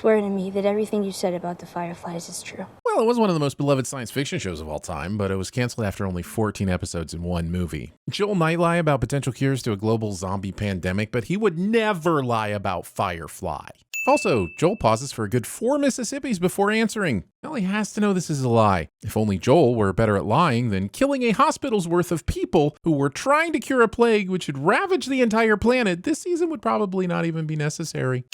swear to me that everything you said about the Fireflies is true. Well, it was one of the most beloved science fiction shows of all time, but it was canceled after only 14 episodes in one movie. Joel might lie about potential cures to a global zombie pandemic, but he would never lie about Firefly. Also, Joel pauses for a good 4 Mississippis before answering. Well, he has to know this is a lie. If only Joel were better at lying than killing a hospital's worth of people who were trying to cure a plague which had ravaged the entire planet, this season would probably not even be necessary.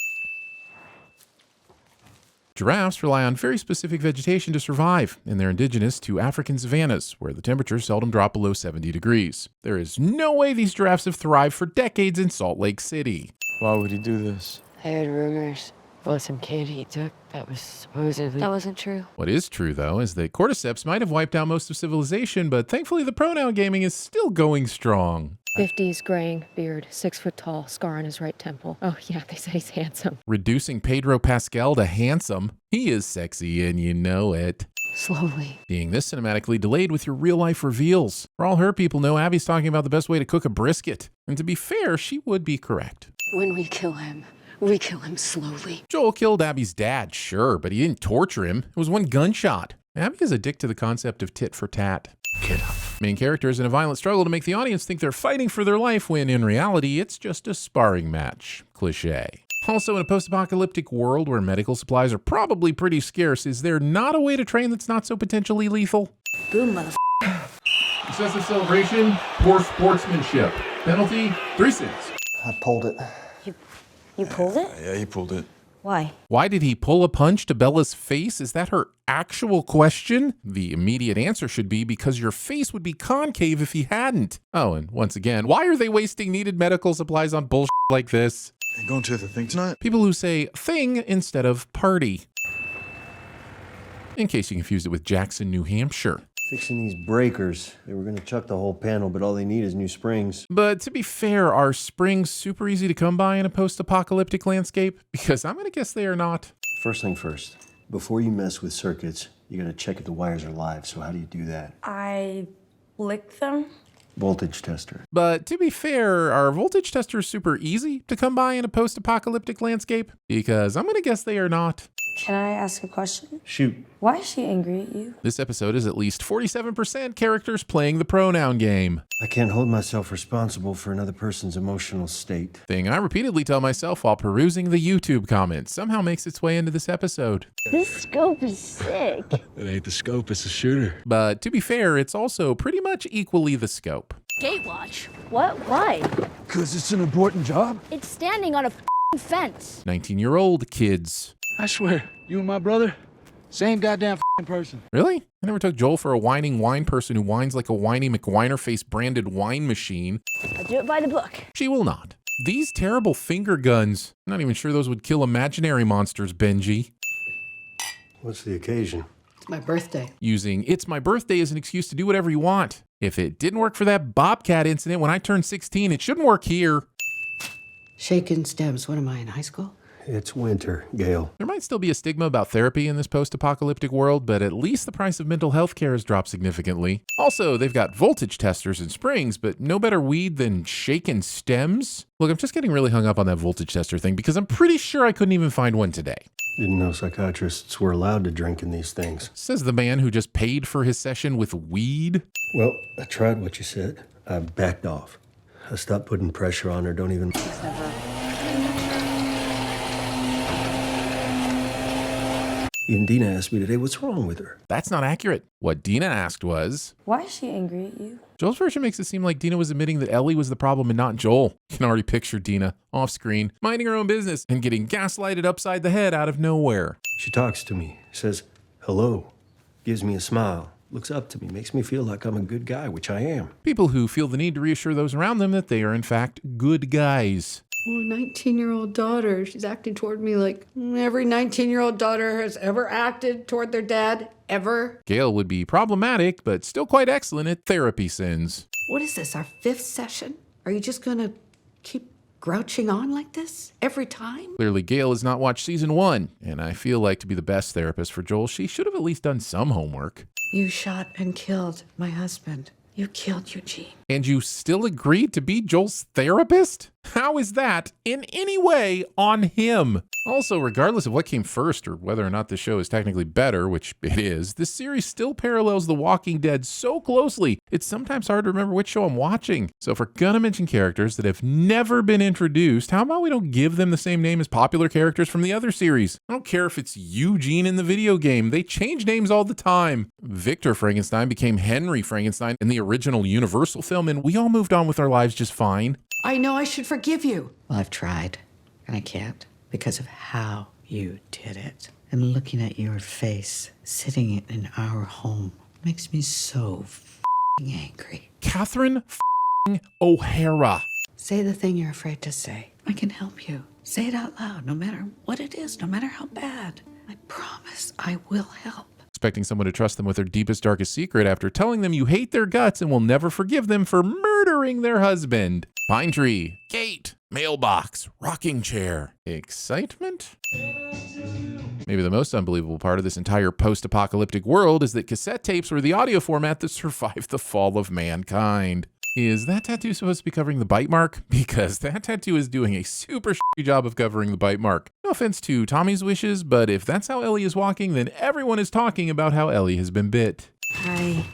Giraffes rely on very specific vegetation to survive, and they're indigenous to African savannas, where the temperatures seldom drop below 70 degrees. There is no way these giraffes have thrived for decades in Salt Lake City. Why would he do this? I heard rumors about some kid he took that was supposedly... That wasn't true. What is true, though, is that cordyceps might have wiped out most of civilization, but thankfully the pronoun gaming is still going strong. 50s, graying, beard, 6 foot tall, scar on his right temple. Oh yeah, they say he's handsome. Reducing Pedro Pascal to handsome. He is sexy and you know it. Slowly. Being this cinematically delayed with your real-life reveals. For all her people know, Abby's talking about the best way to cook a brisket. And to be fair, she would be correct. When we kill him slowly. Joel killed Abby's dad, sure, but he didn't torture him. It was one gunshot. Abby is addicted to the concept of tit for tat. Get up. Main characters in a violent struggle to make the audience think they're fighting for their life when in reality it's just a sparring match. Cliché. Also, in a post-apocalyptic world where medical supplies are probably pretty scarce, is there not a way to train that's not so potentially lethal? Boom, motherfucker. Excessive celebration, poor sportsmanship. Penalty, 3 sins. I pulled it. You pulled it? Yeah, he pulled it. Why? Why did he pull a punch to Bella's face? Is that her actual question? The immediate answer should be because your face would be concave if he hadn't. Oh, and once again, why are they wasting needed medical supplies on bullshit like this? You going to the thing tonight? People who say thing instead of party. In case you confused it with Jackson, New Hampshire. Fixing these breakers. They were gonna chuck the whole panel, but all they need is new springs. But to be fair, are springs super easy to come by in a post-apocalyptic landscape? Because I'm gonna guess they are not. First thing first, before you mess with circuits, you gotta check if the wires are live. So how do you do that? I licked them. Voltage tester. But to be fair, are voltage testers super easy to come by in a post-apocalyptic landscape? Because I'm gonna guess they are not. Can I ask a question? Shoot. Why is she angry at you? This episode is at least 47% characters playing the pronoun game. I can't hold myself responsible for another person's emotional state. Thing I repeatedly tell myself while perusing the YouTube comments somehow makes its way into this episode. This scope is sick. It ain't the scope, it's the shooter. But to be fair, it's also pretty much equally the scope. Gatewatch. What? Why? Cause it's an important job. It's standing on a fence. 19-year-old kids. I swear, you and my brother, same goddamn person. Really? I never took Joel for a whining wine person who whines like a whiny McWhinerface branded wine machine. I'll do it by the book. She will not. These terrible finger guns. I'm not even sure those would kill imaginary monsters, Benji. What's the occasion? It's my birthday. Using "it's my birthday" as an excuse to do whatever you want. If it didn't work for that Bobcat incident when I turned 16, it shouldn't work here. Shaken stems. What am I, in high school? It's winter, Gail. There might still be a stigma about therapy in this post-apocalyptic world, but at least the price of mental health care has dropped significantly. Also, they've got voltage testers and springs, but no better weed than shaken stems? Look, I'm just getting really hung up on that voltage tester thing because I'm pretty sure I couldn't even find one today. Didn't know psychiatrists were allowed to drink in these things. Says the man who just paid for his session with weed. Well, I tried what you said. I backed off. I stopped putting pressure on her. Don't even... Even Dina asked me today, what's wrong with her? That's not accurate. What Dina asked was... Why is she angry at you? Joel's version makes it seem like Dina was admitting that Ellie was the problem and not Joel. You can already picture Dina, off screen, minding her own business and getting gaslighted upside the head out of nowhere. She talks to me, says, hello, gives me a smile, looks up to me, makes me feel like I'm a good guy, which I am. People who feel the need to reassure those around them that they are in fact good guys. Oh, 19-year-old daughter. She's acting toward me like every 19-year-old daughter has ever acted toward their dad, ever. Gail would be problematic, but still quite excellent at TVSins. What is this, our 5th session? Are you just gonna keep grouching on like this every time? Clearly, Gail has not watched season 1, and I feel like to be the best therapist for Joel, she should have at least done some homework. You shot and killed my husband. You killed Eugene. And you still agreed to be Joel's therapist? How is that in any way on him? Also, regardless of what came first or whether or not the show is technically better, which it is, this series still parallels The Walking Dead so closely, it's sometimes hard to remember which show I'm watching. So if we're gonna mention characters that have never been introduced, how about we don't give them the same name as popular characters from the other series? I don't care if it's Eugene in the video game, they change names all the time. Victor Frankenstein became Henry Frankenstein in the original Universal film, and we all moved on with our lives just fine. I know I should forgive you. Well, I've tried, and I can't because of how you did it. And looking at your face sitting in our home makes me so f***ing angry. Catherine O'Hara. Say the thing you're afraid to say. I can help you. Say it out loud, no matter what it is, no matter how bad. I promise I will help. Expecting someone to trust them with their deepest, darkest secret after telling them you hate their guts and will never forgive them for murdering their husband. Pine tree, gate, mailbox, rocking chair, excitement? Maybe the most unbelievable part of this entire post-apocalyptic world is that cassette tapes were the audio format that survived the fall of mankind. Is that tattoo supposed to be covering the bite mark? Because that tattoo is doing a super shitty job of covering the bite mark. No offense to Tommy's wishes, but if that's how Ellie is walking, then everyone is talking about how Ellie has been bit. Hi.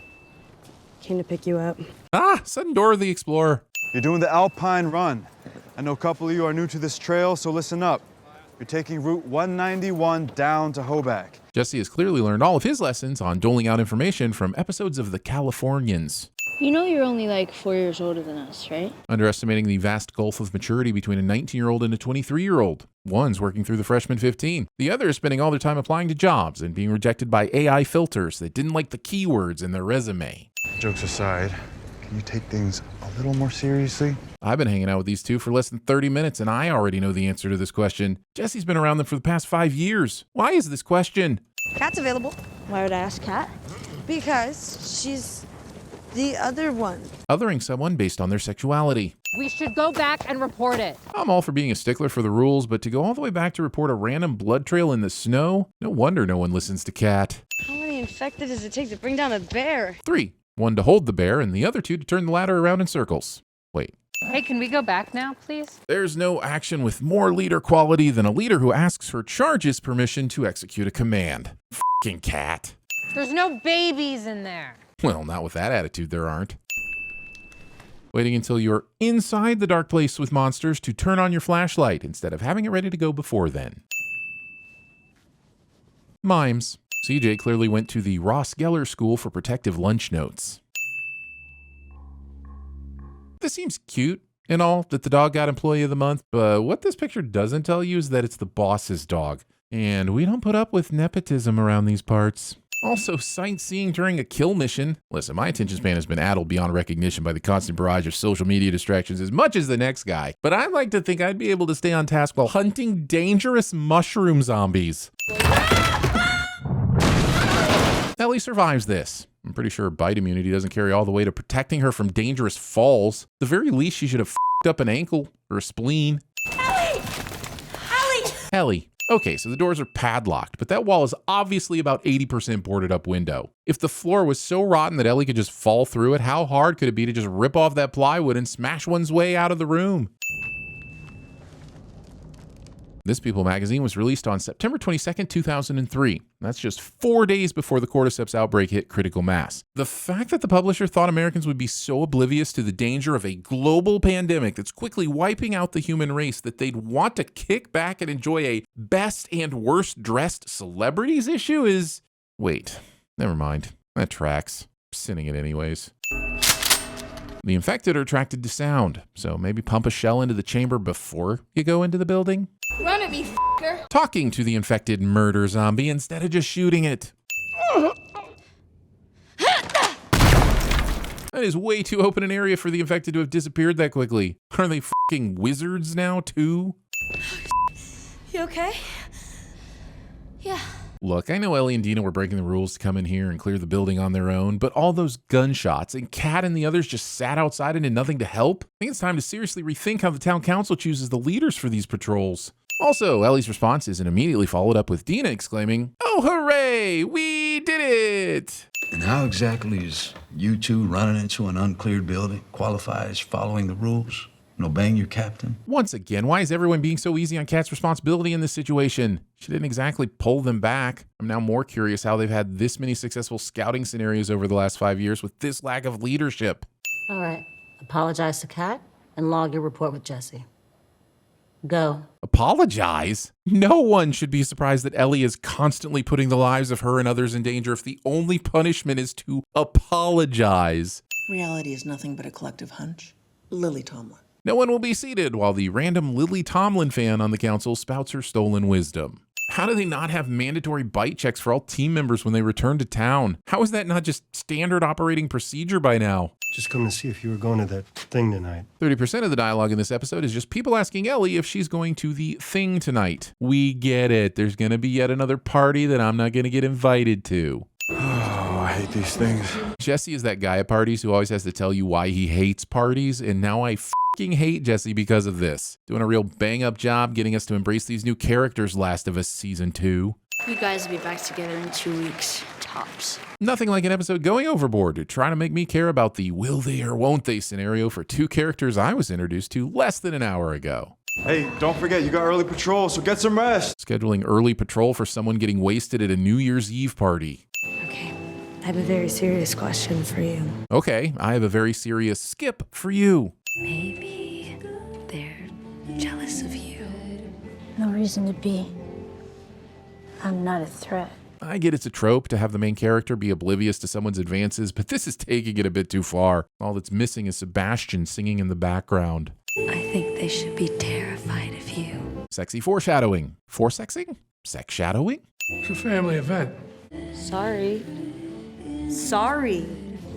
Came to pick you up. Ah, sudden Dora the Explorer. You're doing the Alpine Run. I know a couple of you are new to this trail, so listen up. You're taking Route 191 down to Hoback. Jesse has clearly learned all of his lessons on doling out information from episodes of The Californians. You know you're only like 4 years older than us, right? Underestimating the vast gulf of maturity between a 19-year-old and a 23-year-old. One's working through the freshman 15. The other is spending all their time applying to jobs and being rejected by AI filters that didn't like the keywords in their resume. Jokes aside, can you take things a little more seriously? I've been hanging out with these two for less than 30 minutes, and I already know the answer to this question. Jesse's been around them for the past 5 years. Why is this question? Kat's available. Why would I ask Kat? Because she's the other one. Othering someone based on their sexuality. We should go back and report it. I'm all for being a stickler for the rules, but to go all the way back to report a random blood trail in the snow? No wonder no one listens to Kat. How many infected does it take to bring down a bear? 3. One to hold the bear, and the other 2 to turn the ladder around in circles. Wait. Hey, can we go back now, please? There's no action with more leader quality than a leader who asks for charges permission to execute a command. F***ing Kat. There's no babies in there. Well, not with that attitude, there aren't. Waiting until you're inside the dark place with monsters to turn on your flashlight instead of having it ready to go before then. Mimes. CJ clearly went to the Ross Geller School for Protective Lunch Notes. This seems cute and all that the dog got Employee of the Month, but what this picture doesn't tell you is that it's the boss's dog. And we don't put up with nepotism around these parts. Also, sightseeing during a kill mission. Listen, my attention span has been addled beyond recognition by the constant barrage of social media distractions as much as the next guy. But I'd like to think I'd be able to stay on task while hunting dangerous mushroom zombies. Ellie survives this. I'm pretty sure bite immunity doesn't carry all the way to protecting her from dangerous falls. The very least, she should have f***ed up an ankle or a spleen. Ellie. Okay, so the doors are padlocked, but that wall is obviously about 80% boarded up window. If the floor was so rotten that Ellie could just fall through it, how hard could it be to just rip off that plywood and smash one's way out of the room? This People magazine was released on September 22nd, 2003. That's just 4 days before the cordyceps outbreak hit critical mass. The fact that the publisher thought Americans would be so oblivious to the danger of a global pandemic that's quickly wiping out the human race that they'd want to kick back and enjoy a best and worst dressed celebrities issue is... Wait, never mind. That tracks. Sending it anyways. The infected are attracted to sound, so maybe pump a shell into the chamber before you go into the building. Run at me, f***er. Talking to the infected murder zombie instead of just shooting it. That is way too open an area for the infected to have disappeared that quickly. Are they f***ing wizards now, too? You okay? Yeah. Look, I know Ellie and Dina were breaking the rules to come in here and clear the building on their own, but all those gunshots and Kat and the others just sat outside and did nothing to help. I think it's time to seriously rethink how the town council chooses the leaders for these patrols. Also, Ellie's response isn't immediately followed up with Dina exclaiming, "Oh, hooray! We did it!" And how exactly is you two running into an uncleared building qualify as following the rules? And obeying your captain? Once again, why is everyone being so easy on Kat's responsibility in this situation? She didn't exactly pull them back. I'm now more curious how they've had this many successful scouting scenarios over the last 5 years with this lack of leadership. All right. Apologize to Kat and log your report with Jesse. Go. Apologize? No one should be surprised that Ellie is constantly putting the lives of her and others in danger if the only punishment is to apologize. Reality is nothing but a collective hunch. Lily Tomlin. No one will be seated while the random Lily Tomlin fan on the council spouts her stolen wisdom. How do they not have mandatory bite checks for all team members when they return to town? How is that not just standard operating procedure by now? Just come to see if you were going to that thing tonight. 30% of the dialogue in this episode is just people asking Ellie if she's going to the thing tonight. We get it. There's going to be yet another party that I'm not going to get invited to. Oh, I hate these things. Jesse is that guy at parties who always has to tell you why he hates parties, and now I fucking hate Jesse because of this. Doing a real bang-up job getting us to embrace these new characters Last of Us Season 2. You guys will be back together in 2 weeks, tops. Nothing like an episode going overboard to try to make me care about the will they or won't they scenario for two characters I was introduced to less than an hour ago. Hey, don't forget, you got early patrol, so get some rest. Scheduling early patrol for someone getting wasted at a New Year's Eve party. Okay, I have a very serious question for you. Okay, I have a very serious skip for you. Maybe they're jealous of you. No reason to be. I'm not a threat. I get it's a trope to have the main character be oblivious to someone's advances, but this is taking it a bit too far. All that's missing is Sebastian singing in the background. I think they should be terrified of you. Sexy foreshadowing. Forsexing? Sex shadowing? It's a family event. Sorry. Sorry.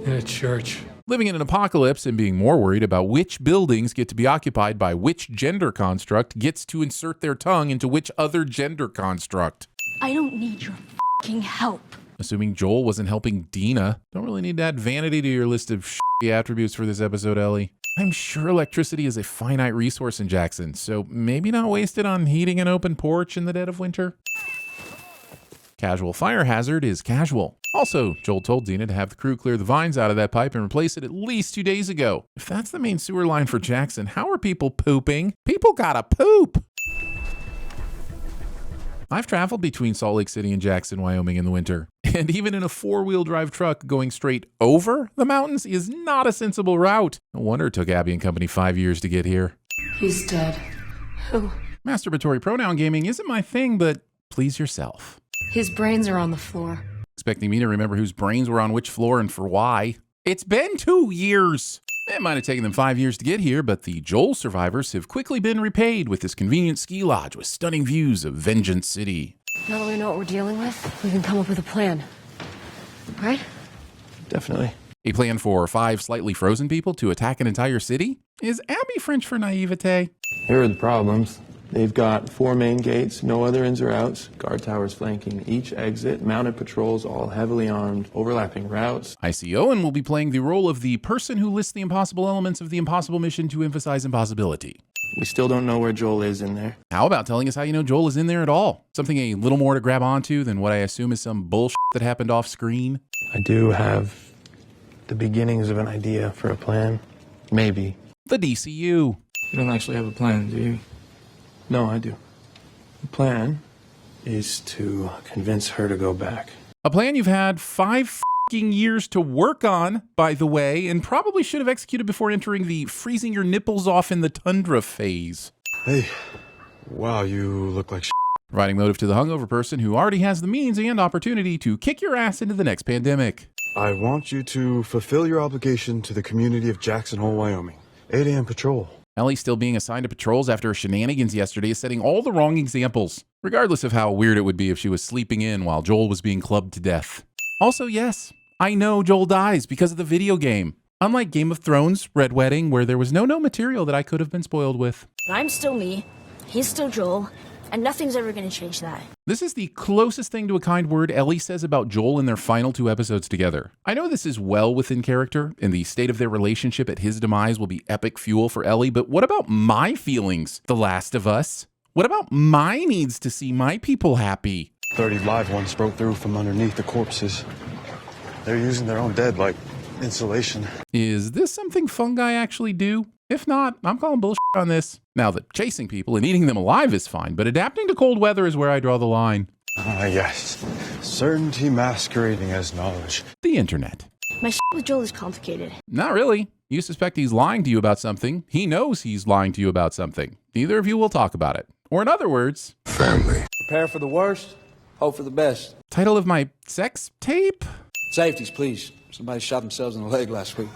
In a church. Living in an apocalypse and being more worried about which buildings get to be occupied by which gender construct gets to insert their tongue into which other gender construct. I don't need your fucking help. Assuming Joel wasn't helping Dina. Don't really need to add vanity to your list of shitty attributes for this episode, Ellie. I'm sure electricity is a finite resource in Jackson, so maybe not waste it on heating an open porch in the dead of winter. Casual fire hazard is casual. Also, Joel told Dina to have the crew clear the vines out of that pipe and replace it at least 2 days ago. If that's the main sewer line for Jackson, how are people pooping? People gotta poop! I've traveled between Salt Lake City and Jackson, Wyoming in the winter, and even in a 4-wheel drive truck, going straight over the mountains is not a sensible route. No wonder it took Abby and company 5 years to get here. He's dead. Who? Masturbatory pronoun gaming isn't my thing, but please yourself. His brains are on the floor. Expecting me to remember whose brains were on which floor and for why. It's been 2 years. It might have taken them 5 years to get here, but the Joel survivors have quickly been repaid with this convenient ski lodge with stunning views of Vengeance City. Now that we know what we're dealing with, we can come up with a plan. Right? Definitely. A plan for 5 slightly frozen people to attack an entire city? Is Abby French for naivete? Here are the problems. They've got 4 main gates, no other ins or outs, guard towers flanking each exit, mounted patrols, all heavily armed, overlapping routes. I see Owen will be playing the role of the person who lists the impossible elements of the impossible mission to emphasize impossibility. We still don't know where Joel is in there. How about telling us how you know Joel is in there at all? Something a little more to grab onto than what I assume is some bullshit that happened off screen? I do have the beginnings of an idea for a plan. Maybe. The DCU. You don't actually have a plan, do you? No, I do. The plan is to convince her to go back. A plan you've had 5 years to work on, by the way, and probably should have executed before entering the freezing your nipples off in the tundra phase. Hey, wow, you look like Writing motive to the hungover person who already has the means and opportunity to kick your ass into the next pandemic. I want you to fulfill your obligation to the community of Jackson Hole, Wyoming. 8 a.m. patrol. Ellie still being assigned to patrols after her shenanigans yesterday is setting all the wrong examples, regardless of how weird it would be if she was sleeping in while Joel was being clubbed to death. Also, yes, I know Joel dies because of the video game. Unlike Game of Thrones, Red Wedding, where there was no material that I could have been spoiled with. I'm still me. He's still Joel. And nothing's ever going to change that. This is the closest thing to a kind word Ellie says about Joel in their final 2 episodes together. I know this is well within character, and the state of their relationship at his demise will be epic fuel for Ellie, but what about my feelings, The Last of Us? What about my needs to see my people happy? 30 live ones broke through from underneath the corpses. They're using their own dead like insulation. Is this something fungi actually do? If not, I'm calling bullshit on this. Now that chasing people and eating them alive is fine, but adapting to cold weather is where I draw the line. Ah, yes. Certainty masquerading as knowledge. The internet. My shit with Joel is complicated. Not really. You suspect he's lying to you about something. He knows he's lying to you about something. Neither of you will talk about it. Or in other words, Family. Prepare for the worst, hope for the best. title of my sex tape? Safeties, please. Somebody shot themselves in the leg last week.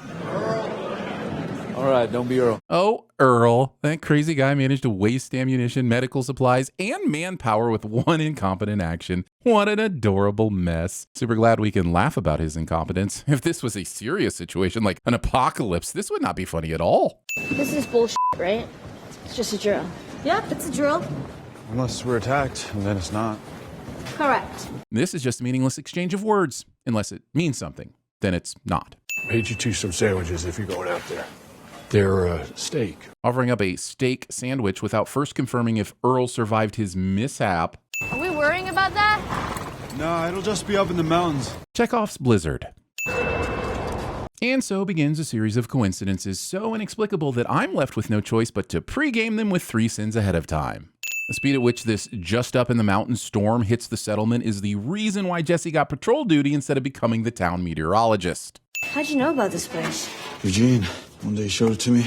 All right, don't be Earl. Oh, Earl. That crazy guy managed to waste ammunition, medical supplies, and manpower with one incompetent action. What an adorable mess. Super glad we can laugh about his incompetence. If this was a serious situation like an apocalypse, this would not be funny at all. This is bullshit, right? It's just a drill. Yep, it's a drill. Unless we're attacked, and then it's not. Correct. This is just a meaningless exchange of words. Unless it means something, then it's not. Made you two some sandwiches if you're going out there. They're steak. Offering up a steak sandwich without first confirming if Earl survived his mishap. Are we worrying about that? No, it'll just be up in the mountains. Chekhov's blizzard. And so begins a series of coincidences so inexplicable that I'm left with no choice but to pregame them with 3 sins ahead of time. The speed at which this just up in the mountains storm hits the settlement is the reason why Jesse got patrol duty instead of becoming the town meteorologist. How'd you know about this place? Eugene, one day he showed it to me.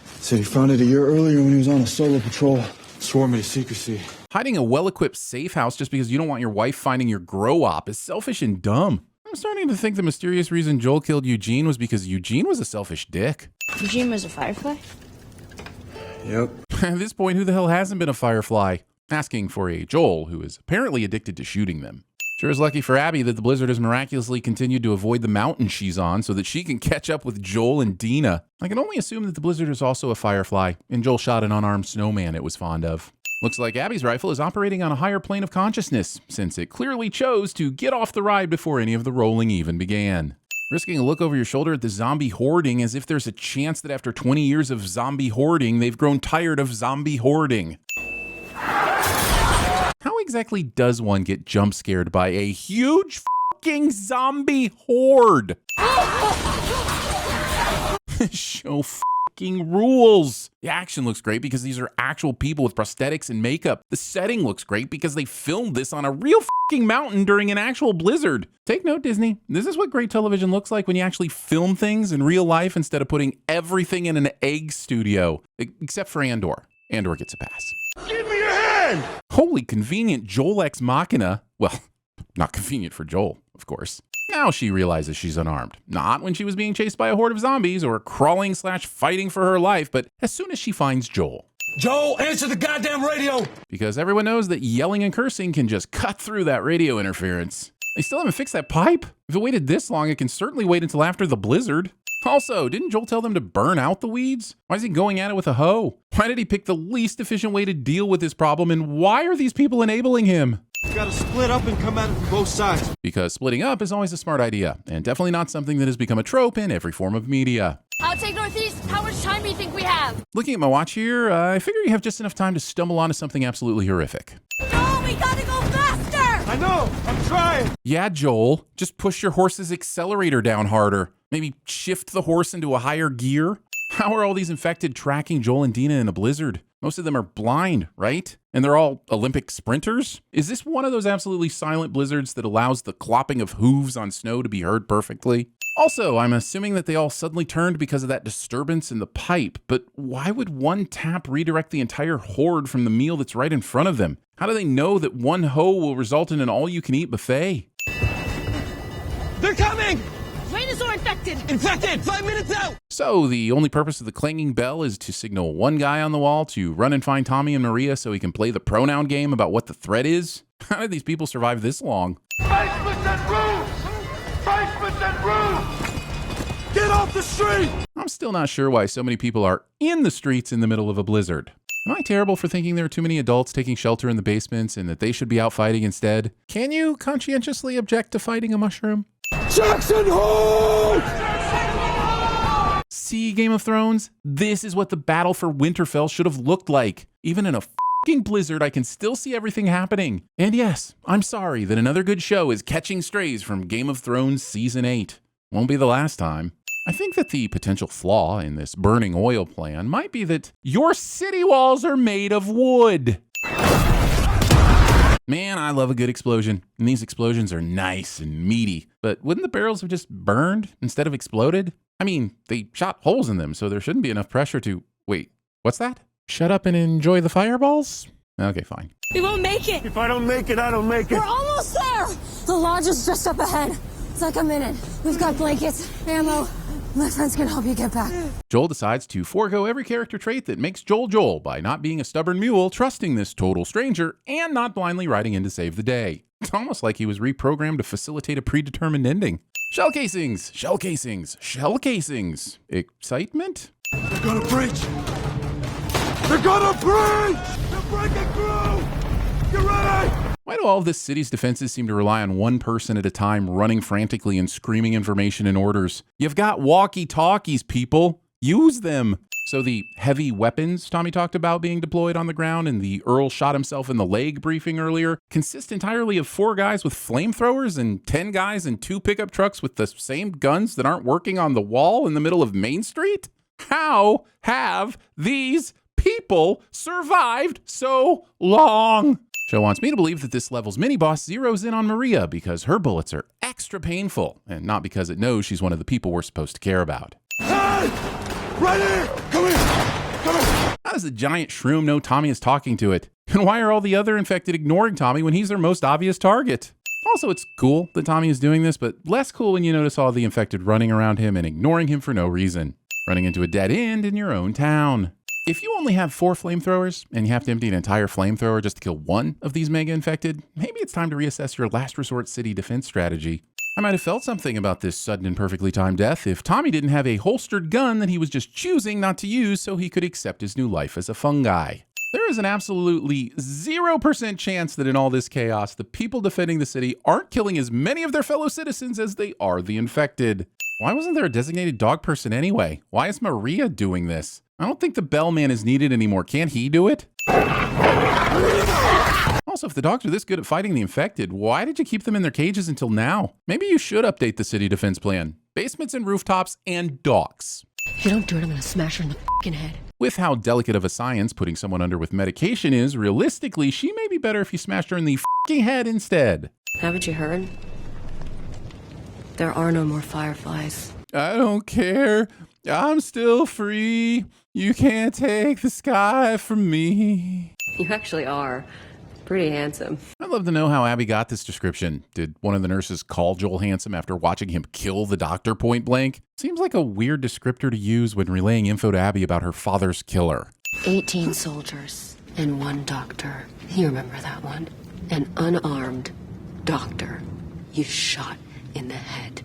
Said he found it a year earlier when he was on a solo patrol. Swore me to secrecy. Hiding a well-equipped safe house just because you don't want your wife finding your grow-op is selfish and dumb. I'm starting to think the mysterious reason Joel killed Eugene was because Eugene was a selfish dick. Eugene was a firefly? Yep. At this point, who the hell hasn't been a firefly? Asking for a Joel who is apparently addicted to shooting them. Sure is lucky for Abby that the blizzard has miraculously continued to avoid the mountain she's on so that she can catch up with Joel and Dina. I can only assume that the blizzard is also a firefly, and Joel shot an unarmed snowman it was fond of. Looks like Abby's rifle is operating on a higher plane of consciousness, since it clearly chose to get off the ride before any of the rolling even began. Risking a look over your shoulder at the zombie hoarding as if there's a chance that after 20 years of zombie hoarding, they've grown tired of zombie hoarding. How exactly does one get jump scared by a huge fucking zombie horde? Show fucking rules. The action looks great because these are actual people with prosthetics and makeup. The setting looks great because they filmed this on a real fucking mountain during an actual blizzard. Take note, Disney. This is what great television looks like when you actually film things in real life instead of putting everything in an egg studio. Except for Andor. Andor gets a pass. Give me your hand! Holy convenient Joel ex machina. Well, not convenient for Joel, of course. Now she realizes she's unarmed. Not when she was being chased by a horde of zombies or crawling/fighting for her life, but as soon as she finds Joel. Joel, answer the goddamn radio! Because everyone knows that yelling and cursing can just cut through that radio interference. They still haven't fixed that pipe. If it waited this long, it can certainly wait until after the blizzard. Also, didn't Joel tell them to burn out the weeds? Why is he going at it with a hoe? Why did he pick the least efficient way to deal with this problem, and why are these people enabling him? You gotta split up and come at it from both sides. Because splitting up is always a smart idea, and definitely not something that has become a trope in every form of media. I'll take Northeast. How much time do you think we have? Looking at my watch here, I figure you have just enough time to stumble onto something absolutely horrific. No, we gotta go faster! I know, I'm trying. Yeah, Joel, just push your horse's accelerator down harder. Maybe shift the horse into a higher gear. How are all these infected tracking Joel and Dina in a blizzard? Most of them are blind, right? And they're all Olympic sprinters? Is this one of those absolutely silent blizzards that allows the clopping of hooves on snow to be heard perfectly? Also, I'm assuming that they all suddenly turned because of that disturbance in the pipe, but why would one tap redirect the entire horde from the meal that's right in front of them? How do they know that one hoe will result in an all-you-can-eat buffet? They're coming! Dinosaur infected! Infected! 5 minutes out! So the only purpose of the clanging bell is to signal one guy on the wall to run and find Tommy and Maria so he can play the pronoun game about what the threat is? How did these people survive this long? Basements and roofs! Basements and roofs! Get off the street! I'm still not sure why so many people are in the streets in the middle of a blizzard. Am I terrible for thinking there are too many adults taking shelter in the basements and that they should be out fighting instead? Can you conscientiously object to fighting a mushroom? Jackson Hole! See, Game of Thrones? This is what the battle for Winterfell should have looked like. Even in a fucking blizzard, I can still see everything happening. And yes, I'm sorry that another good show is catching strays from Game of Thrones Season 8. Won't be the last time. I think that the potential flaw in this burning oil plan might be that your city walls are made of wood. Man, I love a good explosion, and these explosions are nice and meaty, but wouldn't the barrels have just burned instead of exploded? I mean, they shot holes in them, so there shouldn't be enough pressure to... Wait, what's that? Shut up and enjoy the fireballs? Okay, fine. We won't make it. If I don't make it, I don't make it. We're almost there. The lodge is just up ahead. It's like a minute. We've got blankets, ammo. My friends can help you get back. Joel decides to forego every character trait that makes Joel Joel by not being a stubborn mule, trusting this total stranger, and not blindly riding in to save the day. It's almost like he was reprogrammed to facilitate a predetermined ending. Shell casings, shell casings, shell casings. Excitement? They're gonna breach! They're gonna breach! They're breaking through! Get ready! Why do all of this city's defenses seem to rely on one person at a time running frantically and screaming information and orders? You've got walkie-talkies, people. Use them. So the heavy weapons Tommy talked about being deployed on the ground and the Earl shot himself in the leg briefing earlier consist entirely of 4 guys with flamethrowers and 10 guys in 2 pickup trucks with the same guns that aren't working on the wall in the middle of Main Street? How have these people survived so long? Show wants me to believe that this level's mini-boss zeroes in on Maria because her bullets are extra painful, and not because it knows she's one of the people we're supposed to care about. Hey! Right here! Come here! Come here! How does the giant shroom know Tommy is talking to it? And why are all the other infected ignoring Tommy when he's their most obvious target? Also, it's cool that Tommy is doing this, but less cool when you notice all the infected running around him and ignoring him for no reason. Running into a dead end in your own town. If you only have 4 flamethrowers and you have to empty an entire flamethrower just to kill one of these mega infected, maybe it's time to reassess your last resort city defense strategy. I might have felt something about this sudden and perfectly timed death if Tommy didn't have a holstered gun that he was just choosing not to use so he could accept his new life as a fungi. There is an absolutely 0% chance that in all this chaos, the people defending the city aren't killing as many of their fellow citizens as they are the infected. Why wasn't there a designated dog person anyway? Why is Maria doing this? I don't think the bellman is needed anymore. Can't he do it? Also, if the dogs are this good at fighting the infected, why did you keep them in their cages until now? Maybe you should update the city defense plan. Basements and rooftops and dogs. If you don't do it, I'm gonna smash her in the fucking head. With how delicate of a science putting someone under with medication is, realistically, she may be better if you smashed her in the fucking head instead. Haven't you heard? There are no more fireflies. I don't care. I'm still free. You can't take the sky from me. You actually are. Pretty handsome. I'd love to know how Abby got this description. Did one of the nurses call Joel handsome after watching him kill the doctor point blank? Seems like a weird descriptor to use when relaying info to Abby about her father's killer. 18 soldiers and 1 doctor. You remember that one? An unarmed doctor you shot in the head.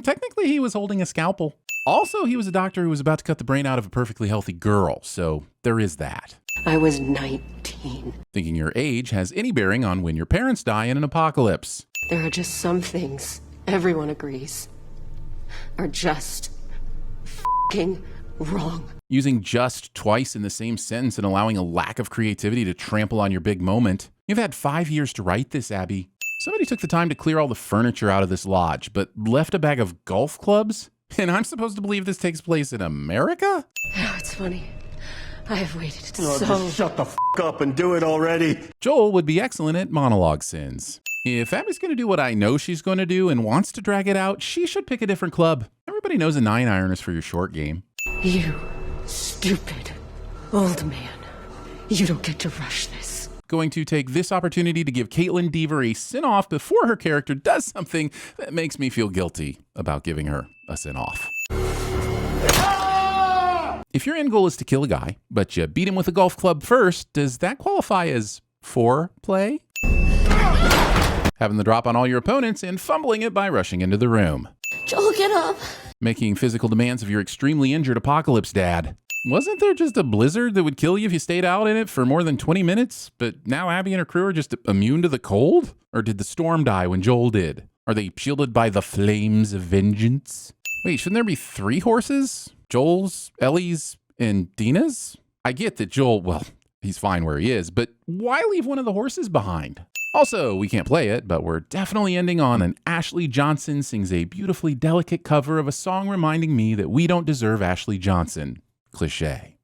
Technically he was holding a scalpel. Also, he was a doctor who was about to cut the brain out of a perfectly healthy girl, so there is that. I was 19. Thinking your age has any bearing on when your parents die in an apocalypse. There are just some things everyone agrees are just f***ing wrong. Using just twice in the same sentence and allowing a lack of creativity to trample on your big moment. You've had 5 years to write this, Abby. Somebody took the time to clear all the furniture out of this lodge, but left a bag of golf clubs? And I'm supposed to believe this takes place in America? Oh, it's funny. I have waited Just shut the f*** up and do it already. Joel would be excellent at monologue sins. If Abby's going to do what I know she's going to do and wants to drag it out, she should pick a different club. Everybody knows a 9-iron is for your short game. You stupid old man. You don't get to rush this. Going to take this opportunity to give Caitlin Deaver a sin-off before her character does something that makes me feel guilty about giving her a sin-off. If your end goal is to kill a guy, but you beat him with a golf club first, does that qualify as foreplay? Having the drop on all your opponents and fumbling it by rushing into the room. Joel, get up. Making physical demands of your extremely injured apocalypse dad. Wasn't there just a blizzard that would kill you if you stayed out in it for more than 20 minutes? But now Abby and her crew are just immune to the cold? Or did the storm die when Joel did? Are they shielded by the flames of vengeance? Wait, shouldn't there be 3 horses? Joel's, Ellie's, and Dina's? I get that Joel, well, he's fine where he is, but why leave one of the horses behind? Also, we can't play it, but we're definitely ending on an Ashley Johnson sings a beautifully delicate cover of a song reminding me that we don't deserve Ashley Johnson. Cliché.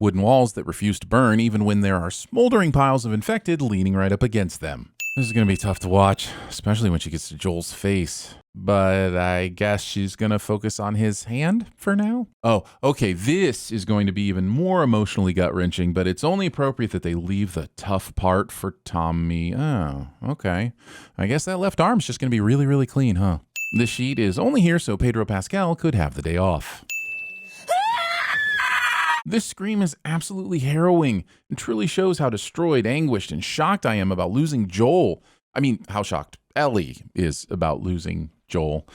Wooden walls that refuse to burn even when there are smoldering piles of infected leaning right up against them. This is going to be tough to watch, especially when she gets to Joel's face. But I guess she's going to focus on his hand for now. Oh, okay, this is going to be even more emotionally gut-wrenching, but it's only appropriate that they leave the tough part for Tommy. Oh, okay. I guess that left arm's just going to be really, really clean, huh? This sheet is only here so Pedro Pascal could have the day off. This scream is absolutely harrowing and truly shows how destroyed, anguished, and shocked I am about losing Joel. I mean, how shocked Ellie is about losing Joel.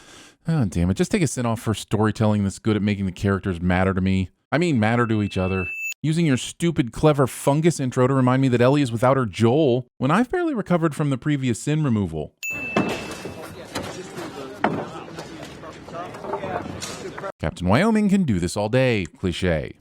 Oh, damn it. Just take a sin off for storytelling that's good at making the characters matter to me. I mean, matter to each other. Using your stupid, clever fungus intro to remind me that Ellie is without her Joel when I've barely recovered from the previous sin removal. Captain Wyoming can do this all day. Cliché.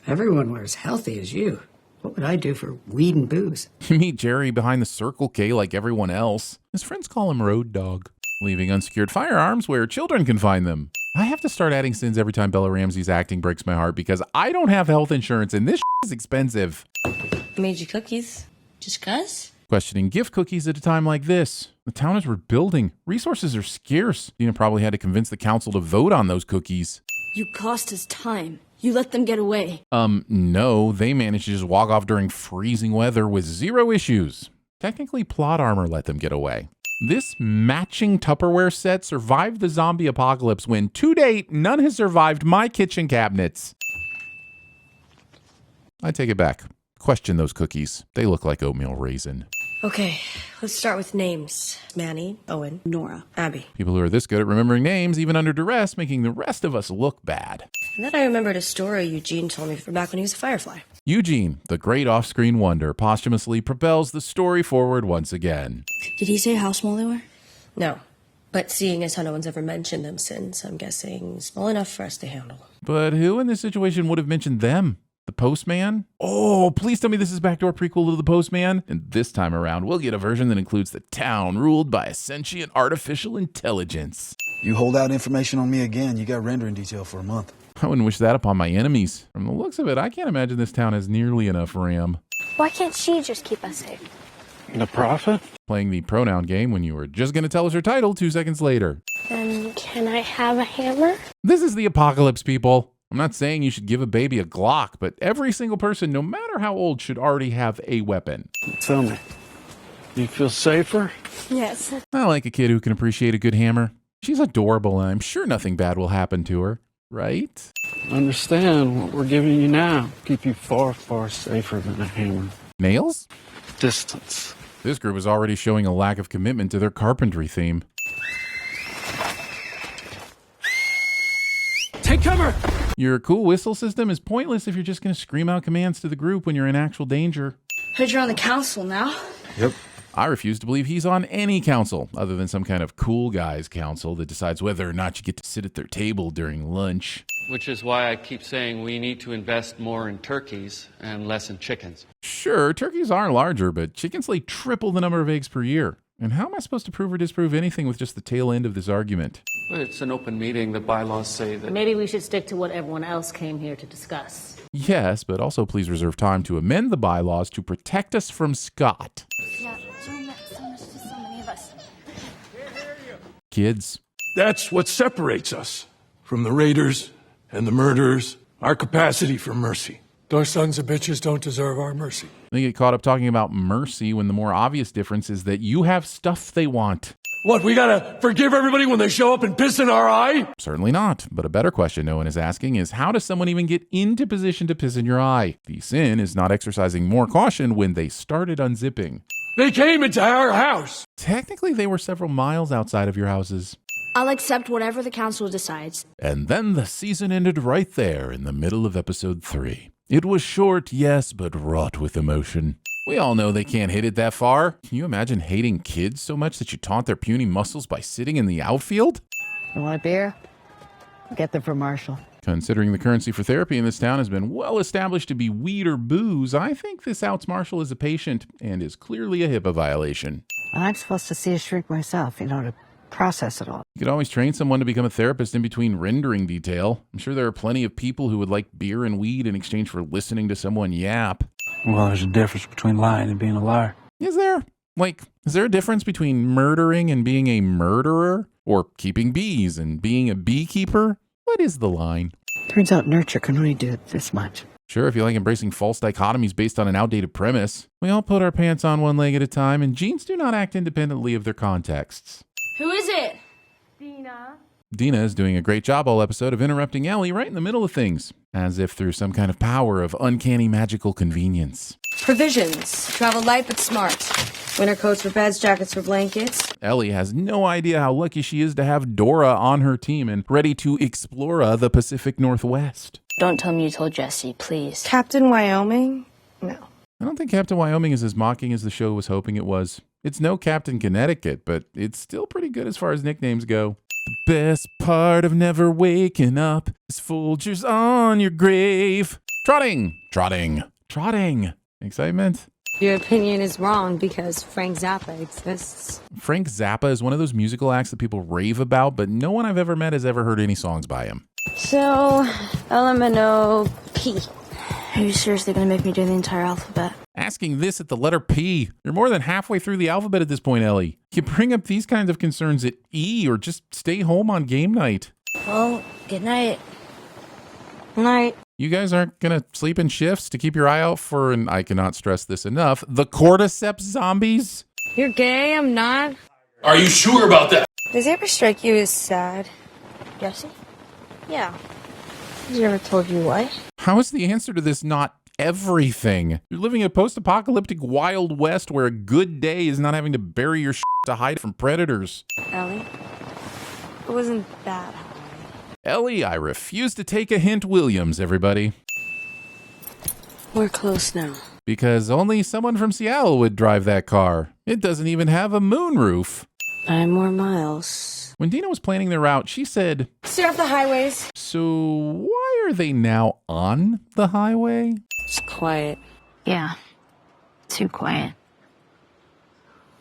Everyone were as healthy as you. What would I do for weed and booze? You meet Jerry behind the Circle K like everyone else. His friends call him Road Dog. Leaving unsecured firearms where children can find them. I have to start adding sins every time Bella Ramsey's acting breaks my heart because I don't have health insurance and this is expensive. Made you cookies. Just 'cause? Questioning gift cookies at a time like this. The town is rebuilding. Resources are scarce. Dina probably had to convince the council to vote on those cookies. You cost us time. You let them get away. No, they managed to just walk off during freezing weather with zero issues. Technically, plot armor let them get away. This matching Tupperware set survived the zombie apocalypse when, to date, none has survived my kitchen cabinets. I take it back. Question those cookies. They look like oatmeal raisin. Okay, let's start with names. Manny, Owen, Nora, Abby. People who are this good at remembering names, even under duress, making the rest of us look bad. And then I remembered a story Eugene told me from back when he was a Firefly. Eugene, the great off-screen wonder, posthumously propels the story forward once again. Did he say how small they were? No, but seeing as how no one's ever mentioned them since, I'm guessing small enough for us to handle. But who in this situation would have mentioned them? The Postman? Oh, please tell me this is backdoor prequel to The Postman. And this time around, we'll get a version that includes the town ruled by a sentient artificial intelligence. You hold out information on me again, you got rendering detail for a month. I wouldn't wish that upon my enemies. From the looks of it, I can't imagine this town has nearly enough RAM. Why can't she just keep us safe? The Prophet? Playing the pronoun game when you were just going to tell us her title 2 seconds later. Then can I have a hammer? This is the apocalypse, people. I'm not saying you should give a baby a Glock, but every single person, no matter how old, should already have a weapon. Tell me, you feel safer? Yes. I like a kid who can appreciate a good hammer. She's adorable, and I'm sure nothing bad will happen to her, right? Understand what we're giving you now. Keep you far, far safer than a hammer. Nails? Distance. This group is already showing a lack of commitment to their carpentry theme. Take cover! Your cool whistle system is pointless if you're just going to scream out commands to the group when you're in actual danger. Heard you're on the council now. Yep. I refuse to believe he's on any council other than some kind of cool guys council that decides whether or not you get to sit at their table during lunch. Which is why I keep saying we need to invest more in turkeys and less in chickens. Sure, turkeys are larger, but chickens lay triple the number of eggs per year. And how am I supposed to prove or disprove anything with just the tail end of this argument? But it's an open meeting. The bylaws say that... Maybe we should stick to what everyone else came here to discuss. Yes, but also please reserve time to amend the bylaws to protect us from Scott. Yeah, Joe meant so much to so many of us. Kids. That's what separates us from the raiders and the murderers, our capacity for mercy. Those sons of bitches don't deserve our mercy. They get caught up talking about mercy when the more obvious difference is that you have stuff they want. What, we gotta forgive everybody when they show up and piss in our eye? Certainly not. But a better question no one is asking is how does someone even get into position to piss in your eye? The sin is not exercising more caution when they started unzipping. They came into our house. Technically, they were several miles outside of your houses. I'll accept whatever the council decides. And then the season ended right there in the middle of episode 3. It was short, yes, but wrought with emotion. We all know they can't hit it that far. Can you imagine hating kids so much that you taunt their puny muscles by sitting in the outfield? You want a beer? Get them for Marshall. Considering the currency for therapy in this town has been well established to be weed or booze, I think this outs Marshall as a patient and is clearly a HIPAA violation. I'm supposed to see a shrink myself, to process it all. You could always train someone to become a therapist in between rendering detail. I'm sure there are plenty of people who would like beer and weed in exchange for listening to someone yap. Well, there's a difference between lying and being a liar. Is there? Is there a difference between murdering and being a murderer? Or keeping bees and being a beekeeper? What is the line? Turns out nurture can only do this much. Sure, if you like embracing false dichotomies based on an outdated premise. We all put our pants on one leg at a time, and genes do not act independently of their contexts. Who is it? Dina is doing a great job all episode of interrupting Ellie right in the middle of things, as if through some kind of power of uncanny magical convenience. Provisions. Travel light but smart. Winter coats for beds, jackets for blankets. Ellie has no idea how lucky she is to have Dora on her team and ready to explore the Pacific Northwest. Don't tell me you told Jesse, please. Captain Wyoming? No. I don't think Captain Wyoming is as mocking as the show was hoping it was. It's no Captain Connecticut, but it's still pretty good as far as nicknames go. The best part of never waking up is Folgers on your grave. Trotting, trotting, trotting. Excitement. Your opinion is wrong because Frank Zappa exists. Frank Zappa is one of those musical acts that people rave about, but no one I've ever met has ever heard any songs by him. So, L-M-N-O-P. Are you seriously going to make me do the entire alphabet? Asking this at the letter P. You're more than halfway through the alphabet at this point, Ellie. You bring up these kinds of concerns at E or just stay home on game night. Well, good night. Night. You guys aren't going to sleep in shifts to keep your eye out for, and I cannot stress this enough, the cordyceps zombies? You're gay, I'm not. Are you sure about that? Does it ever strike you as sad? Jesse? Yeah. Has he ever told you why? How is the answer to this not everything? You're living in a post-apocalyptic Wild West where a good day is not having to bury your shit to hide from predators. Ellie? It wasn't that high. Ellie, I refuse to take a hint Williams, everybody. We're close now. Because only someone from Seattle would drive that car. It doesn't even have a moonroof. 9 more miles. When Dina was planning their route, she said, Stay off the highways. So why are they now on the highway? It's quiet. Yeah. Too quiet.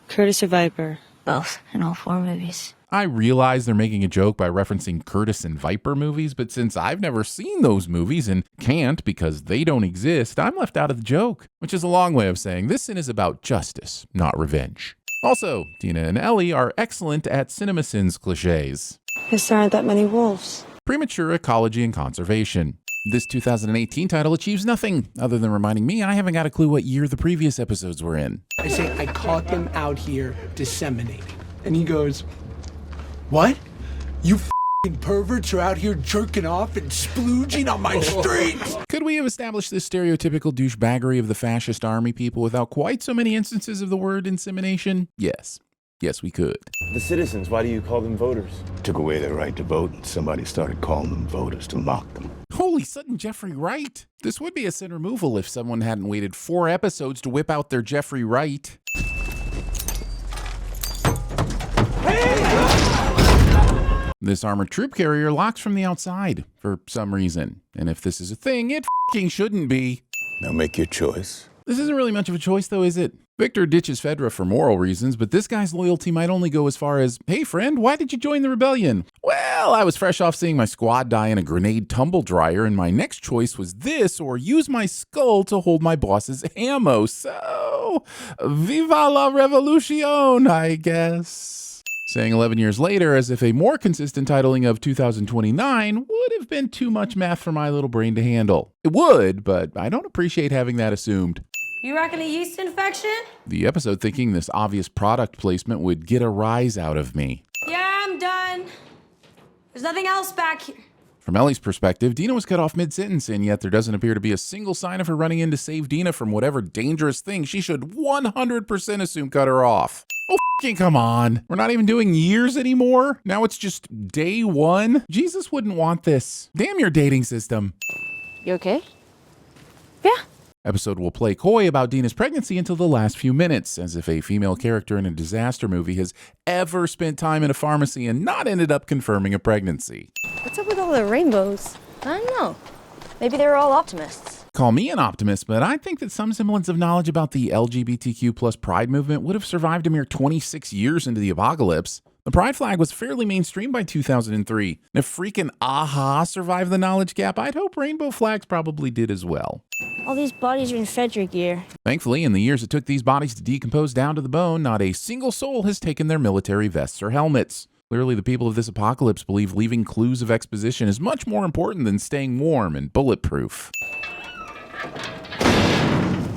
Curtis or Viper? Both, in all 4 movies. I realize they're making a joke by referencing Curtis and Viper movies, but since I've never seen those movies and can't because they don't exist, I'm left out of the joke, which is a long way of saying this sin is about justice, not revenge. Also, Dina and Ellie are excellent at TVSins cliches. Guess there aren't that many wolves. Premature ecology and conservation. This 2018 title achieves nothing other than reminding me I haven't got a clue what year the previous episodes were in. I say, I caught them out here disseminating. And he goes, what? You f***ing perverts are out here jerking off and splooging on my streets? Could we have established this stereotypical douchebaggery of the fascist army people without quite so many instances of the word insemination? Yes. Yes, we could. The citizens, why do you call them voters? Took away their right to vote, and somebody started calling them voters to mock them. Holy sudden Jeffrey Wright. This would be a sin removal if someone hadn't waited 4 episodes to whip out their Jeffrey Wright. This armored troop carrier locks from the outside for some reason. And if this is a thing, it f***ing shouldn't be. Now make your choice. This isn't really much of a choice though, is it? Victor ditches Fedra for moral reasons, but this guy's loyalty might only go as far as, hey friend, why did you join the rebellion? Well, I was fresh off seeing my squad die in a grenade tumble dryer, and my next choice was this or use my skull to hold my boss's ammo. So, viva la revolution, I guess. Saying 11 years later as if a more consistent titling of 2029 would have been too much math for my little brain to handle. It would, but I don't appreciate having that assumed. You reckon a yeast infection? The episode thinking this obvious product placement would get a rise out of me. Yeah, I'm done. There's nothing else back here. From Ellie's perspective, Dina was cut off mid-sentence, and yet there doesn't appear to be a single sign of her running in to save Dina from whatever dangerous thing she should 100% assume cut her off. Oh, f***ing come on. We're not even doing years anymore? Now it's just day 1? Jesus wouldn't want this. Damn your dating system. You okay? Episode will play coy about Dina's pregnancy until the last few minutes, as if a female character in a disaster movie has ever spent time in a pharmacy and not ended up confirming a pregnancy. What's up with all the rainbows? I don't know. Maybe they were all optimists. Call me an optimist, but I think that some semblance of knowledge about the LGBTQ plus pride movement would have survived a mere 26 years into the apocalypse. The pride flag was fairly mainstream by 2003. And if freaking AHA survived the knowledge gap, I'd hope rainbow flags probably did as well. All these bodies are in Frederick gear. Thankfully, in the years it took these bodies to decompose down to the bone, not a single soul has taken their military vests or helmets. Clearly, the people of this apocalypse believe leaving clues of exposition is much more important than staying warm and bulletproof.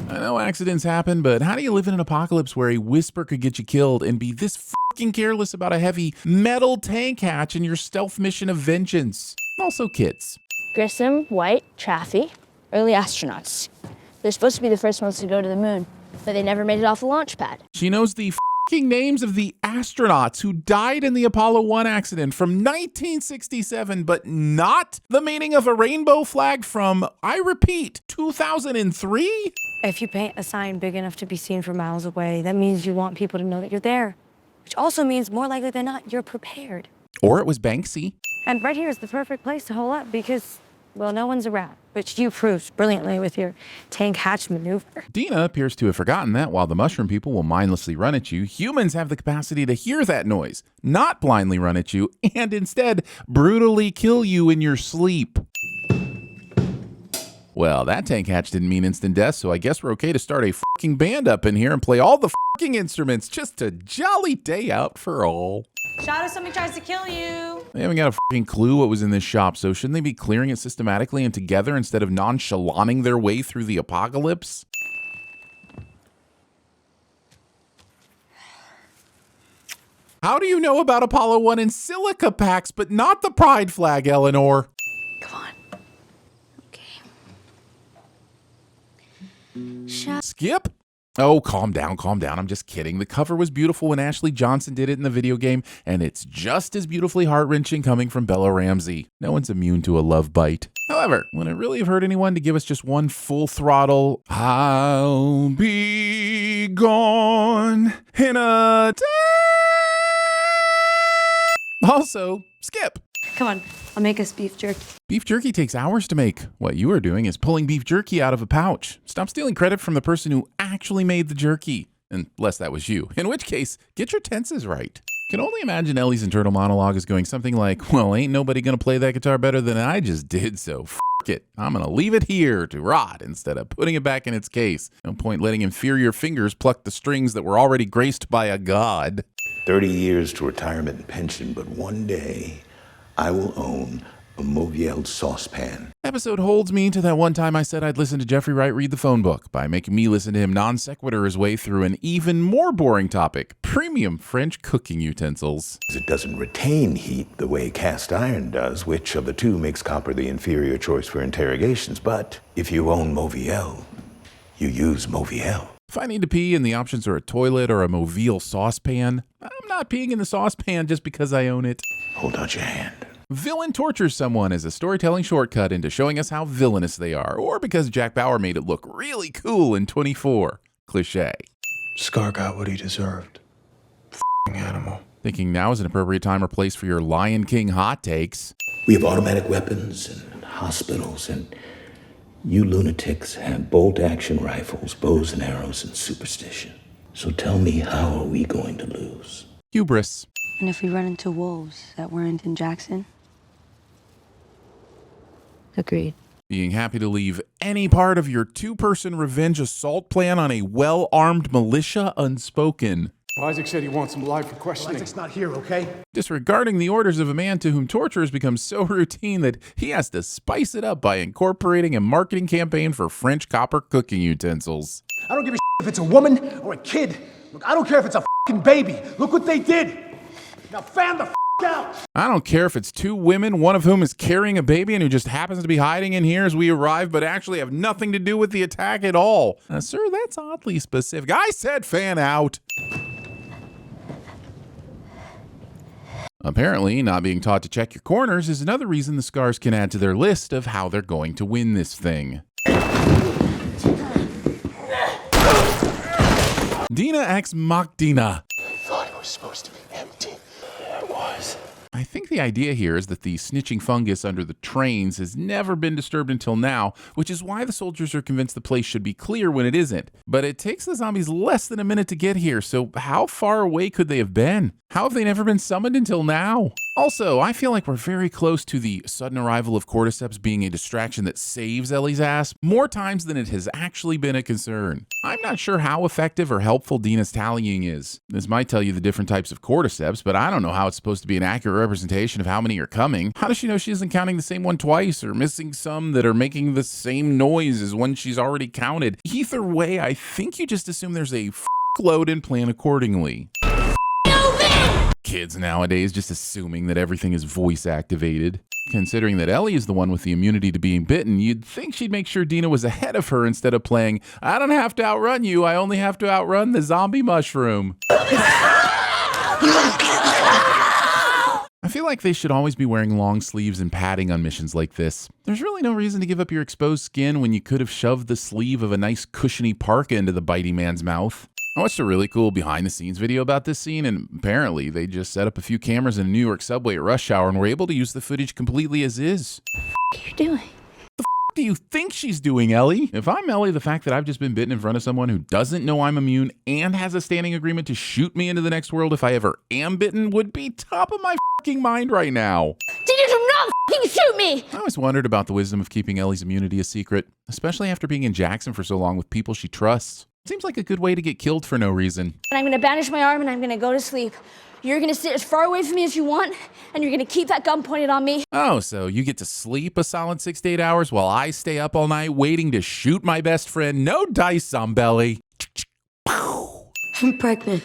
I know accidents happen, but how do you live in an apocalypse where a whisper could get you killed and be this fucking careless about a heavy metal tank hatch in your stealth mission of vengeance? Also kids. Grissom, White, Chaffee, early astronauts. They're supposed to be the first ones to go to the moon, but they never made it off the launch pad. She knows the fucking names of the astronauts who died in the Apollo 1 accident from 1967, but not the meaning of a rainbow flag from, I repeat, 2003? If you paint a sign big enough to be seen from miles away, that means you want people to know that you're there. Which also means, more likely than not, you're prepared. Or it was Banksy. And right here is the perfect place to hole up because, well, no one's around, which you proved brilliantly with your tank hatch maneuver. Dina appears to have forgotten that while the mushroom people will mindlessly run at you, humans have the capacity to hear that noise, not blindly run at you, and instead brutally kill you in your sleep. Well, that tank hatch didn't mean instant death, so I guess we're okay to start a fucking band up in here and play all the fucking instruments. Just a jolly day out for all. Shot if somebody tries to kill you. They haven't got a fucking clue what was in this shop, so shouldn't they be clearing it systematically and together instead of nonchalanting their way through the apocalypse? How do you know about Apollo 1 and silica packs, but not the pride flag, Eleanor? Skip? Oh, calm down, calm down. I'm just kidding. The cover was beautiful when Ashley Johnson did it in the video game, and it's just as beautifully heart-wrenching coming from Bella Ramsey. No one's immune to a love bite. However, would it really have hurt anyone to give us just one full throttle, I'll be gone in a day? Also, skip. Come on, I'll make us beef jerky. Beef jerky takes hours to make. What you are doing is pulling beef jerky out of a pouch. Stop stealing credit from the person who actually made the jerky. Unless that was you. In which case, get your tenses right. Can only imagine Ellie's internal monologue is going something like, well, ain't nobody gonna play that guitar better than I just did, so f it. I'm gonna leave it here to rot instead of putting it back in its case. No point letting inferior fingers pluck the strings that were already graced by a god. 30 years to retirement and pension, but one day I will own a Mauviel saucepan. Episode holds me to that one time I said I'd listen to Jeffrey Wright read the phone book by making me listen to him non sequitur his way through an even more boring topic, premium French cooking utensils. It doesn't retain heat the way cast iron does, which of the two makes copper the inferior choice for interrogations. But if you own Mauviel, you use Mauviel. If I need to pee and the options are a toilet or a Mauviel saucepan, I'm not peeing in the saucepan just because I own it. Hold out your hand. Villain tortures someone as a storytelling shortcut into showing us how villainous they are, or because Jack Bauer made it look really cool in 24. Cliché. Scar got what he deserved. F***ing animal. Thinking now is an appropriate time or place for your Lion King hot takes. We have automatic weapons and hospitals, and you lunatics have bolt-action rifles, bows and arrows, and superstition. So tell me, how are we going to lose? Hubris. And if we run into wolves that weren't in Jackson? Agreed. Being happy to leave any part of your two-person revenge assault plan on a well-armed militia unspoken. Isaac said he wants him live for questioning. Isaac's not here, okay? Disregarding the orders of a man to whom torture has become so routine that he has to spice it up by incorporating a marketing campaign for French copper cooking utensils. I don't give a if it's a woman or a kid. Look, I don't care if it's a fucking baby. Look what they did. Now fan the out. I don't care if it's two women, one of whom is carrying a baby and who just happens to be hiding in here as we arrive, but actually have nothing to do with the attack at all. Sir, that's oddly specific. I said fan out. Apparently, not being taught to check your corners is another reason the Scars can add to their list of how they're going to win this thing. Dina ex Mach Dina. I thought it was supposed to be empty. It was. I think the idea here is that the snitching fungus under the trains has never been disturbed until now, which is why the soldiers are convinced the place should be clear when it isn't. But it takes the zombies less than a minute to get here, so how far away could they have been? How have they never been summoned until now? Also, I feel like we're very close to the sudden arrival of cordyceps being a distraction that saves Ellie's ass more times than it has actually been a concern. I'm not sure how effective or helpful Dina's tallying is. This might tell you the different types of cordyceps, but I don't know how it's supposed to be an accurate representation of how many are coming. How does she know she isn't counting the same one twice or missing some that are making the same noise as one she's already counted? Either way, I think you just assume there's a load and plan accordingly. Kids nowadays just assuming that everything is voice activated. Considering that Ellie is the one with the immunity to being bitten, you'd think she'd make sure Dina was ahead of her instead of playing, I don't have to outrun you, I only have to outrun the zombie mushroom. I feel like they should always be wearing long sleeves and padding on missions like this. There's really no reason to give up your exposed skin when you could have shoved the sleeve of a nice cushiony parka into the bitey man's mouth. I watched a really cool behind-the-scenes video about this scene, and apparently they just set up a few cameras in a New York subway at rush hour and were able to use the footage completely as is. What are you doing? The do you think she's doing, Ellie? If I'm Ellie, the fact that I've just been bitten in front of someone who doesn't know I'm immune and has a standing agreement to shoot me into the next world if I ever am bitten would be top of my fucking mind right now. Did you do not fucking shoot me? I always wondered about the wisdom of keeping Ellie's immunity a secret, especially after being in Jackson for so long with people she trusts. Seems like a good way to get killed for no reason. And I'm gonna bandage my arm and I'm gonna go to sleep. You're gonna sit as far away from me as you want, and you're gonna keep that gun pointed on me. Oh, so you get to sleep a solid 6 to 8 hours while I stay up all night waiting to shoot my best friend. No dice, Zombelly. I'm pregnant.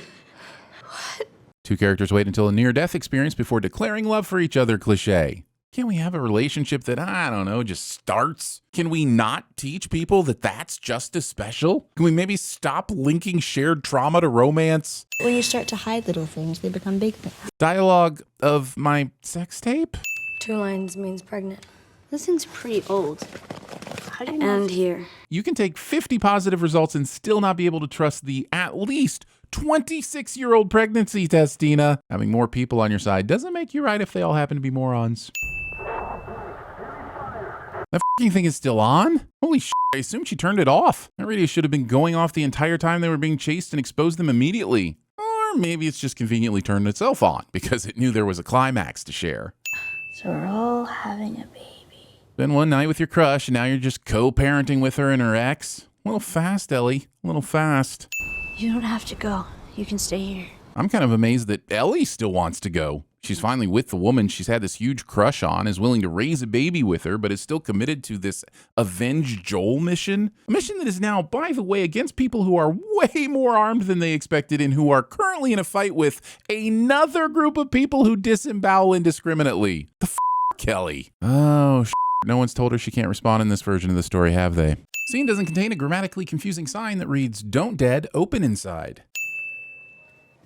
Two characters wait until a near-death experience before declaring love for each other cliche. Can't we have a relationship that, I don't know, just starts? Can we not teach people that that's just as special? Can we maybe stop linking shared trauma to romance? When you start to hide little things, they become big things. Dialogue of my sex tape? 2 lines means pregnant. This thing's pretty old. How do you know? And here. You can take 50 positive results and still not be able to trust the at least 26-year-old pregnancy test, Dina. Having more people on your side doesn't make you right if they all happen to be morons. That f***ing thing is still on? Holy shit, I assumed she turned it off. That radio should have been going off the entire time they were being chased and exposed them immediately. Or maybe it's just conveniently turned itself on because it knew there was a climax to share. So we're all having a baby. Been one night with your crush and now you're just co-parenting with her and her ex? A little fast, Ellie. A little fast. You don't have to go. You can stay here. I'm kind of amazed that Ellie still wants to go. She's finally with the woman she's had this huge crush on, is willing to raise a baby with her, but is still committed to this Avenge Joel mission. A mission that is now, by the way, against people who are way more armed than they expected and who are currently in a fight with another group of people who disembowel indiscriminately. The f***, Kelly. Oh, no one's told her she can't respond in this version of the story, have they? Scene doesn't contain a grammatically confusing sign that reads, "Don't dead, open inside."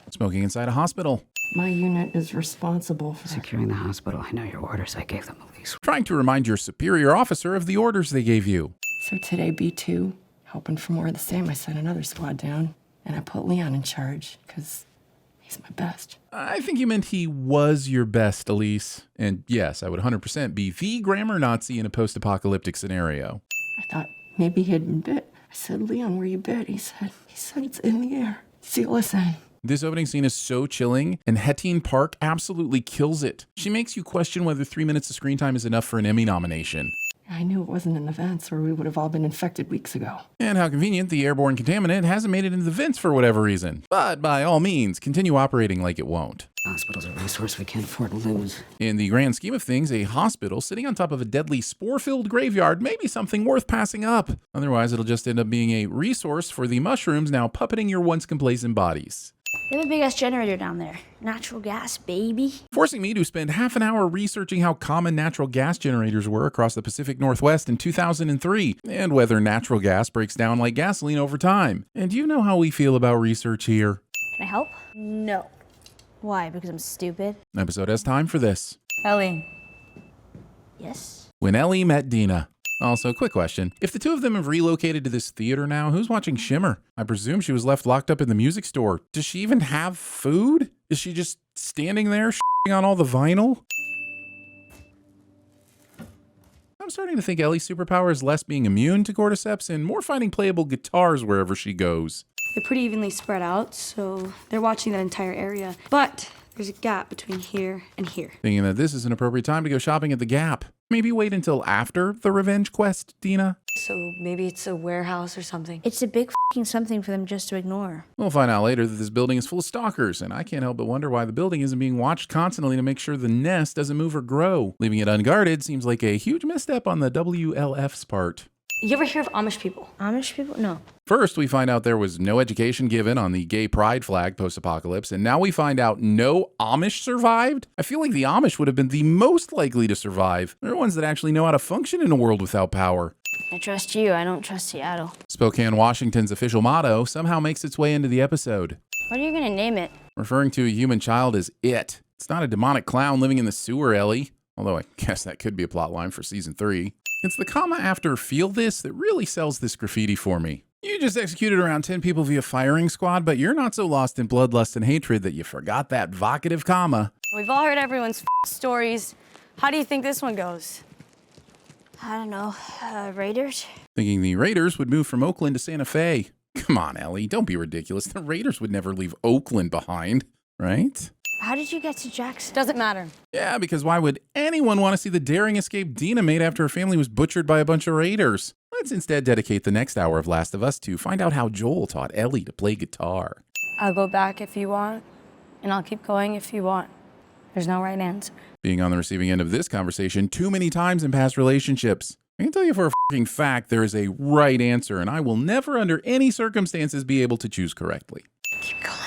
Smoking inside a hospital. My unit is responsible for securing the hospital. I know your orders. I gave them the lease. Trying to remind your superior officer of the orders they gave you. So today, B2, helping for more of the same, I sent another squad down, and I put Leon in charge, because he's my best. I think you meant he was your best, Elise. And yes, I would 100% be the grammar Nazi in a post-apocalyptic scenario. I thought maybe he had been bit. I said, Leon, were you bit? He said it's in the air. Seal us in. This opening scene is so chilling, and Hetine Park absolutely kills it. She makes you question whether 3 minutes of screen time is enough for an Emmy nomination. I knew it wasn't in the vents, or we would have all been infected weeks ago. And how convenient the airborne contaminant hasn't made it into the vents for whatever reason. But by all means, continue operating like it won't. Hospital's a resource we can't afford to lose. In the grand scheme of things, a hospital sitting on top of a deadly spore-filled graveyard may be something worth passing up. Otherwise, it'll just end up being a resource for the mushrooms now puppeting your once complacent bodies. They have a big-ass generator down there. Natural gas, baby. Forcing me to spend half an hour researching how common natural gas generators were across the Pacific Northwest in 2003, and whether natural gas breaks down like gasoline over time. And you know how we feel about research here. Can I help? No. Why? Because I'm stupid? Episode has time for this. Ellie. Yes? When Ellie met Dina. Also, quick question. If the two of them have relocated to this theater now, who's watching Shimmer? I presume she was left locked up in the music store. Does she even have food? Is she just standing there shitting on all the vinyl? I'm starting to think Ellie's superpower is less being immune to cordyceps and more finding playable guitars wherever she goes. They're pretty evenly spread out, so they're watching that entire area. But there's a gap between here and here. Thinking that this is an appropriate time to go shopping at the Gap. Maybe wait until after the revenge quest, Dina? So maybe it's a warehouse or something. It's a big f***ing something for them just to ignore. We'll find out later that this building is full of stalkers, and I can't help but wonder why the building isn't being watched constantly to make sure the nest doesn't move or grow. Leaving it unguarded seems like a huge misstep on the WLF's part. You ever hear of Amish people? Amish people? No. First, we find out there was no education given on the gay pride flag post-apocalypse, and now we find out no Amish survived? I feel like the Amish would have been the most likely to survive. They're ones that actually know how to function in a world without power. I trust you. I don't trust Seattle. Spokane, Washington's official motto somehow makes its way into the episode. What are you going to name it? Referring to a human child as it. It's not a demonic clown living in the sewer, Ellie. Although I guess that could be a plotline for season 3. It's the comma after feel this that really sells this graffiti for me. You just executed around 10 people via firing squad, but you're not so lost in bloodlust and hatred that you forgot that vocative comma. We've all heard everyone's stories. How do you think this one goes? I don't know. Raiders? Thinking the Raiders would move from Oakland to Santa Fe. Come on, Ellie, don't be ridiculous. The Raiders would never leave Oakland behind, right? How did you get to Jackson? Doesn't matter. Yeah, because why would anyone want to see the daring escape Dina made after her family was butchered by a bunch of raiders? Let's instead dedicate the next hour of Last of Us to find out how Joel taught Ellie to play guitar. I'll go back if you want, and I'll keep going if you want. There's no right answer. Being on the receiving end of this conversation too many times in past relationships. I can tell you for a f***ing fact there is a right answer, and I will never under any circumstances be able to choose correctly. Keep going.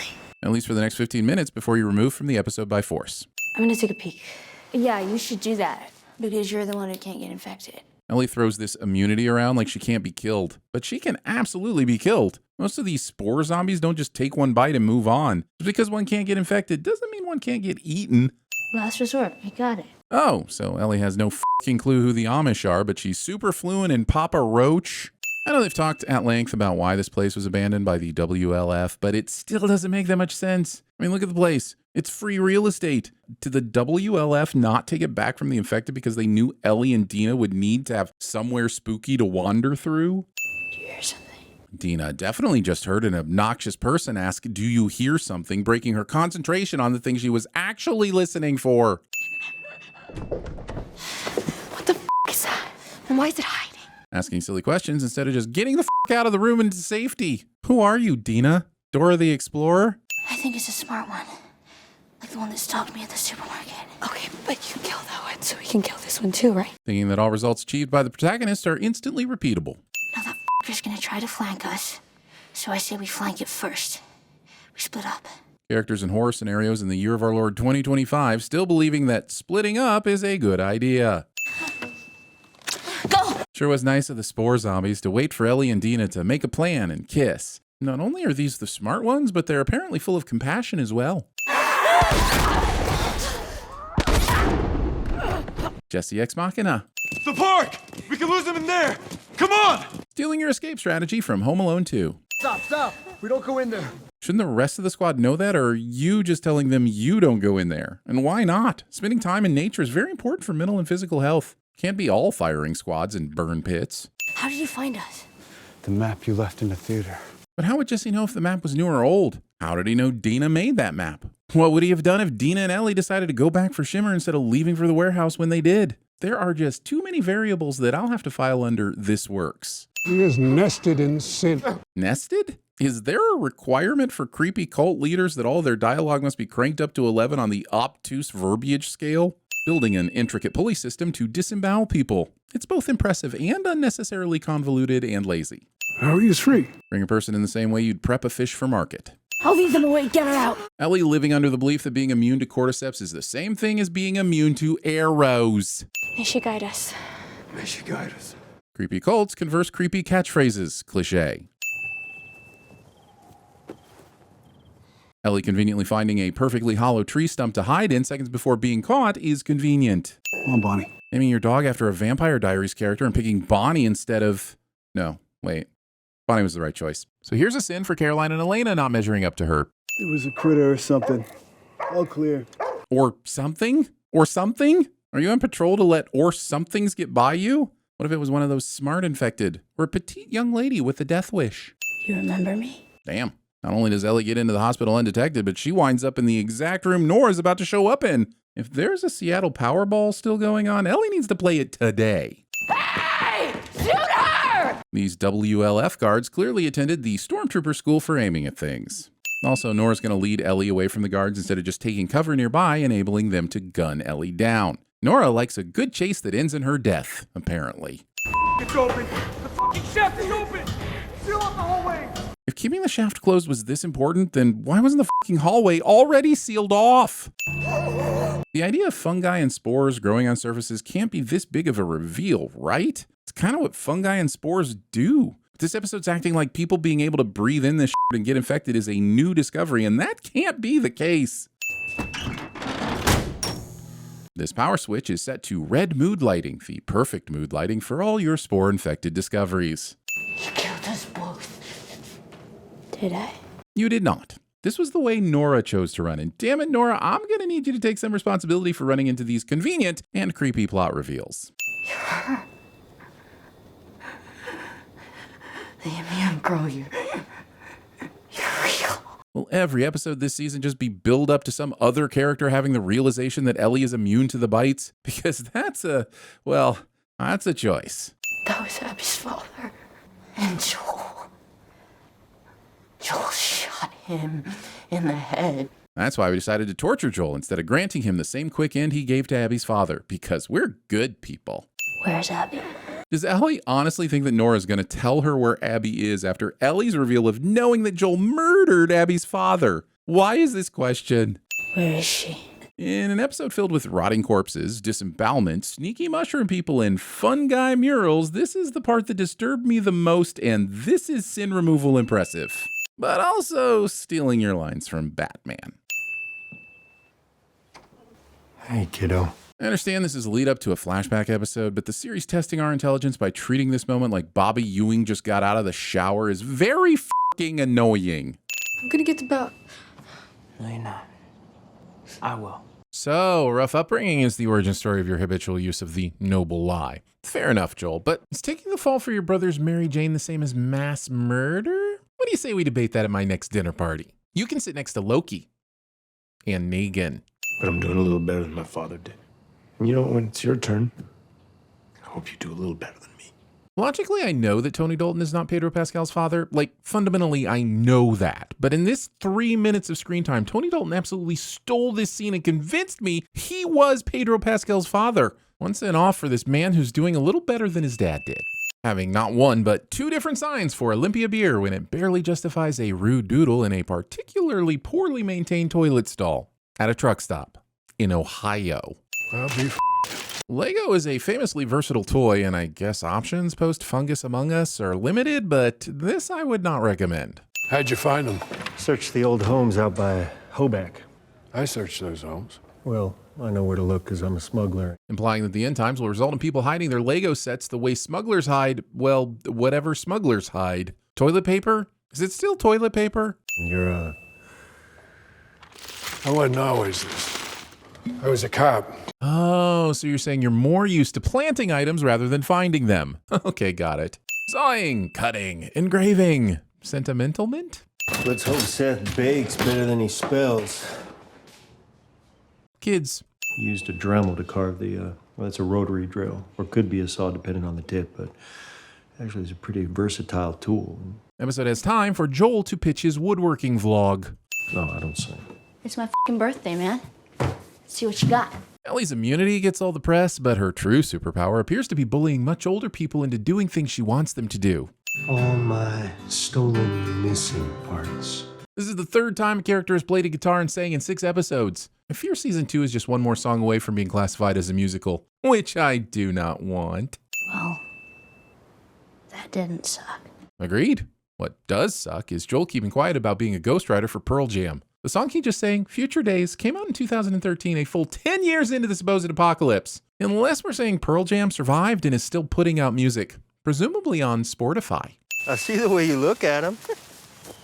At least for the next 15 minutes before you're removed from the episode by force. I'm gonna take a peek. Yeah, you should do that. Because you're the one who can't get infected. Ellie throws this immunity around like she can't be killed. But she can absolutely be killed. Most of these spore zombies don't just take one bite and move on. Just because one can't get infected doesn't mean one can't get eaten. Last resort. I got it. Oh, so Ellie has no f***ing clue who the Amish are, but she's super fluent in Papa Roach. I know they've talked at length about why this place was abandoned by the WLF, but it still doesn't make that much sense. I mean, look at the place. It's free real estate. Did the WLF not take it back from the infected because they knew Ellie and Dina would need to have somewhere spooky to wander through? Do you hear something? Dina definitely just heard an obnoxious person ask, "Do you hear something?" breaking her concentration on the thing she was actually listening for. What the f*** is that? And why is it hiding? Asking silly questions instead of just getting the f*** out of the room into safety. Who are you, Dina? Dora the Explorer? I think it's a smart one. Like the one that stalked me at the supermarket. Okay, but you kill that one, so we can kill this one too, right? Thinking that all results achieved by the protagonist are instantly repeatable. Now that f***er's gonna try to flank us. So I say we flank it first. We split up. Characters in horror scenarios in the year of our Lord 2025 still believing that splitting up is a good idea. Go! Sure was nice of the spore zombies to wait for Ellie and Dina to make a plan and kiss. Not only are these the smart ones, but they're apparently full of compassion as well. Jesse Ex Machina. The park! We can lose them in there! Come on! Stealing your escape strategy from Home Alone 2. Stop! We don't go in there. Shouldn't the rest of the squad know that, or are you just telling them you don't go in there? And why not? Spending time in nature is very important for mental and physical health. Can't be all firing squads and burn pits. How did you find us? The map you left in the theater. But how would Jesse know if the map was new or old? How did he know Dina made that map? What would he have done if Dina and Ellie decided to go back for Shimmer instead of leaving for the warehouse when they did? There are just too many variables that I'll have to file under This Works. He is nested in sin. Nested? Is there a requirement for creepy cult leaders that all their dialogue must be cranked up to 11 on the obtuse verbiage scale? Building an intricate pulley system to disembowel people. It's both impressive and unnecessarily convoluted and lazy. How are you free? Bring a person in the same way you'd prep a fish for market. I'll leave them away. Get her out. Ellie living under the belief that being immune to cordyceps is the same thing as being immune to arrows. May she guide us. May she guide us. Creepy cults converse creepy catchphrases. Cliche. Ellie conveniently finding a perfectly hollow tree stump to hide in seconds before being caught is convenient. Come on, Bonnie. Naming your dog after a Vampire Diaries character and picking Bonnie instead of... No, wait. Bonnie was the right choice. So here's a sin for Caroline and Elena not measuring up to her. It was a critter or something. All clear. Or something? Or something? Are you on patrol to let or somethings get by you? What if it was one of those smart infected? Or a petite young lady with a death wish? You remember me? Damn. Not only does Ellie get into the hospital undetected, but she winds up in the exact room Nora's about to show up in. If there's a Seattle Powerball still going on, Ellie needs to play it today. Hey! Shoot her! These WLF guards clearly attended the Stormtrooper school for aiming at things. Also, Nora's going to lead Ellie away from the guards instead of just taking cover nearby, enabling them to gun Ellie down. Nora likes a good chase that ends in her death, apparently. It's open. The fucking shaft is open. Seal up the hallway. If keeping the shaft closed was this important, then why wasn't the fucking hallway already sealed off? The idea of fungi and spores growing on surfaces can't be this big of a reveal, right? It's kind of what fungi and spores do. This episode's acting like people being able to breathe in this shit and get infected is a new discovery, and that can't be the case. This power switch is set to red mood lighting, the perfect mood lighting for all your spore-infected discoveries. You killed us both. Did I? You did not. This was the way Nora chose to run, and damn it, Nora, I'm going to need you to take some responsibility for running into these convenient and creepy plot reveals. The immune girl, you're real. Will every episode this season just be build up to some other character having the realization that Ellie is immune to the bites? Because that's a choice. That was Abby's father. And Joel. Joel shot him in the head. That's why we decided to torture Joel instead of granting him the same quick end he gave to Abby's father, because we're good people. Where's Abby? Does Ellie honestly think that Nora's going to tell her where Abby is after Ellie's reveal of knowing that Joel murdered Abby's father? Why is this question? Where is she? In an episode filled with rotting corpses, disembowelment, sneaky mushroom people, and fungi murals, this is the part that disturbed me the most, and this is sin removal impressive. But also stealing your lines from Batman. Hey, kiddo. I understand this is a lead up to a flashback episode, but the series testing our intelligence by treating this moment like Bobby Ewing just got out of the shower is very fucking annoying. I'm gonna get to bed. No, you're not. I will. So, rough upbringing is the origin story of your habitual use of the noble lie. Fair enough, Joel, but is taking the fall for your brother's Mary Jane the same as mass murder? What do you say we debate that at my next dinner party? You can sit next to Loki and Negan. But I'm doing a little better than my father did. And you know, when it's your turn, I hope you do a little better than me. Logically, I know that Tony Dalton is not Pedro Pascal's father. Like, fundamentally, I know that. But in this 3 minutes of screen time, Tony Dalton absolutely stole this scene and convinced me he was Pedro Pascal's father. One cent off for this man who's doing a little better than his dad did. Having not one, but two different signs for Olympia beer when it barely justifies a rude doodle in a particularly poorly maintained toilet stall at a truck stop in Ohio. I'll be Lego is a famously versatile toy, and I guess options post Fungus Among Us are limited, but this I would not recommend. How'd you find them? Searched the old homes out by Hoback. I searched those homes. Well, I know where to look because I'm a smuggler. Implying that the end times will result in people hiding their Lego sets the way smugglers hide, well, whatever smugglers hide. Toilet paper? Is it still toilet paper? You're, I wasn't always this. I was a cop. Oh, so you're saying you're more used to planting items rather than finding them. Okay, got it. Sawing, cutting, engraving. Sentimental mint? Let's hope Seth bakes better than he spells. Kids. Used a Dremel to carve the, well, that's a rotary drill, or could be a saw depending on the tip, but actually it's a pretty versatile tool. Episode has time for Joel to pitch his woodworking vlog. No, I don't sing. It's my f***ing birthday, man. See what you got. Ellie's immunity gets all the press, but her true superpower appears to be bullying much older people into doing things she wants them to do. All my stolen missing parts. This is the third time a character has played a guitar and sang in 6 episodes. I fear season 2 is just one more song away from being classified as a musical, which I do not want. Well, that didn't suck. Agreed. What does suck is Joel keeping quiet about being a ghostwriter for Pearl Jam. The song he just sang, Future Days, came out in 2013, a full 10 years into the supposed apocalypse. Unless we're saying Pearl Jam survived and is still putting out music, presumably on Sportify. I see the way you look at him.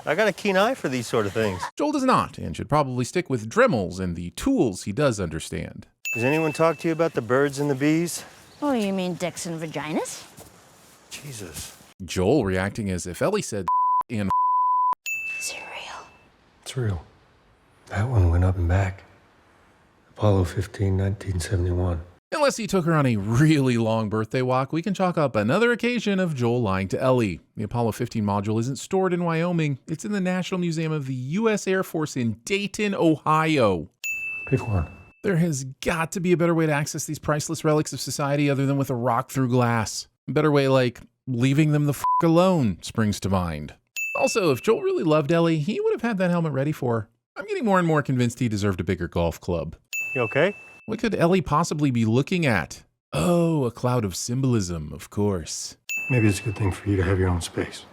I got a keen eye for these sort of things. Joel does not, and should probably stick with Dremels and the tools he does understand. Does anyone talk to you about the birds and the bees? Oh, you mean dicks and vaginas? Jesus. Joel reacting as if Ellie said and Is it real? It's real. That one went up and back. Apollo 15, 1971. Unless he took her on a really long birthday walk, we can chalk up another occasion of Joel lying to Ellie. The Apollo 15 module isn't stored in Wyoming. It's in the National Museum of the U.S. Air Force in Dayton, Ohio. Pick one. There has got to be a better way to access these priceless relics of society other than with a rock through glass. A better way like leaving them the f*** alone springs to mind. Also, if Joel really loved Ellie, he would have had that helmet ready for her. I'm getting more and more convinced he deserved a bigger golf club. You okay? What could Ellie possibly be looking at? Oh, a cloud of symbolism, of course. Maybe it's a good thing for you to have your own space.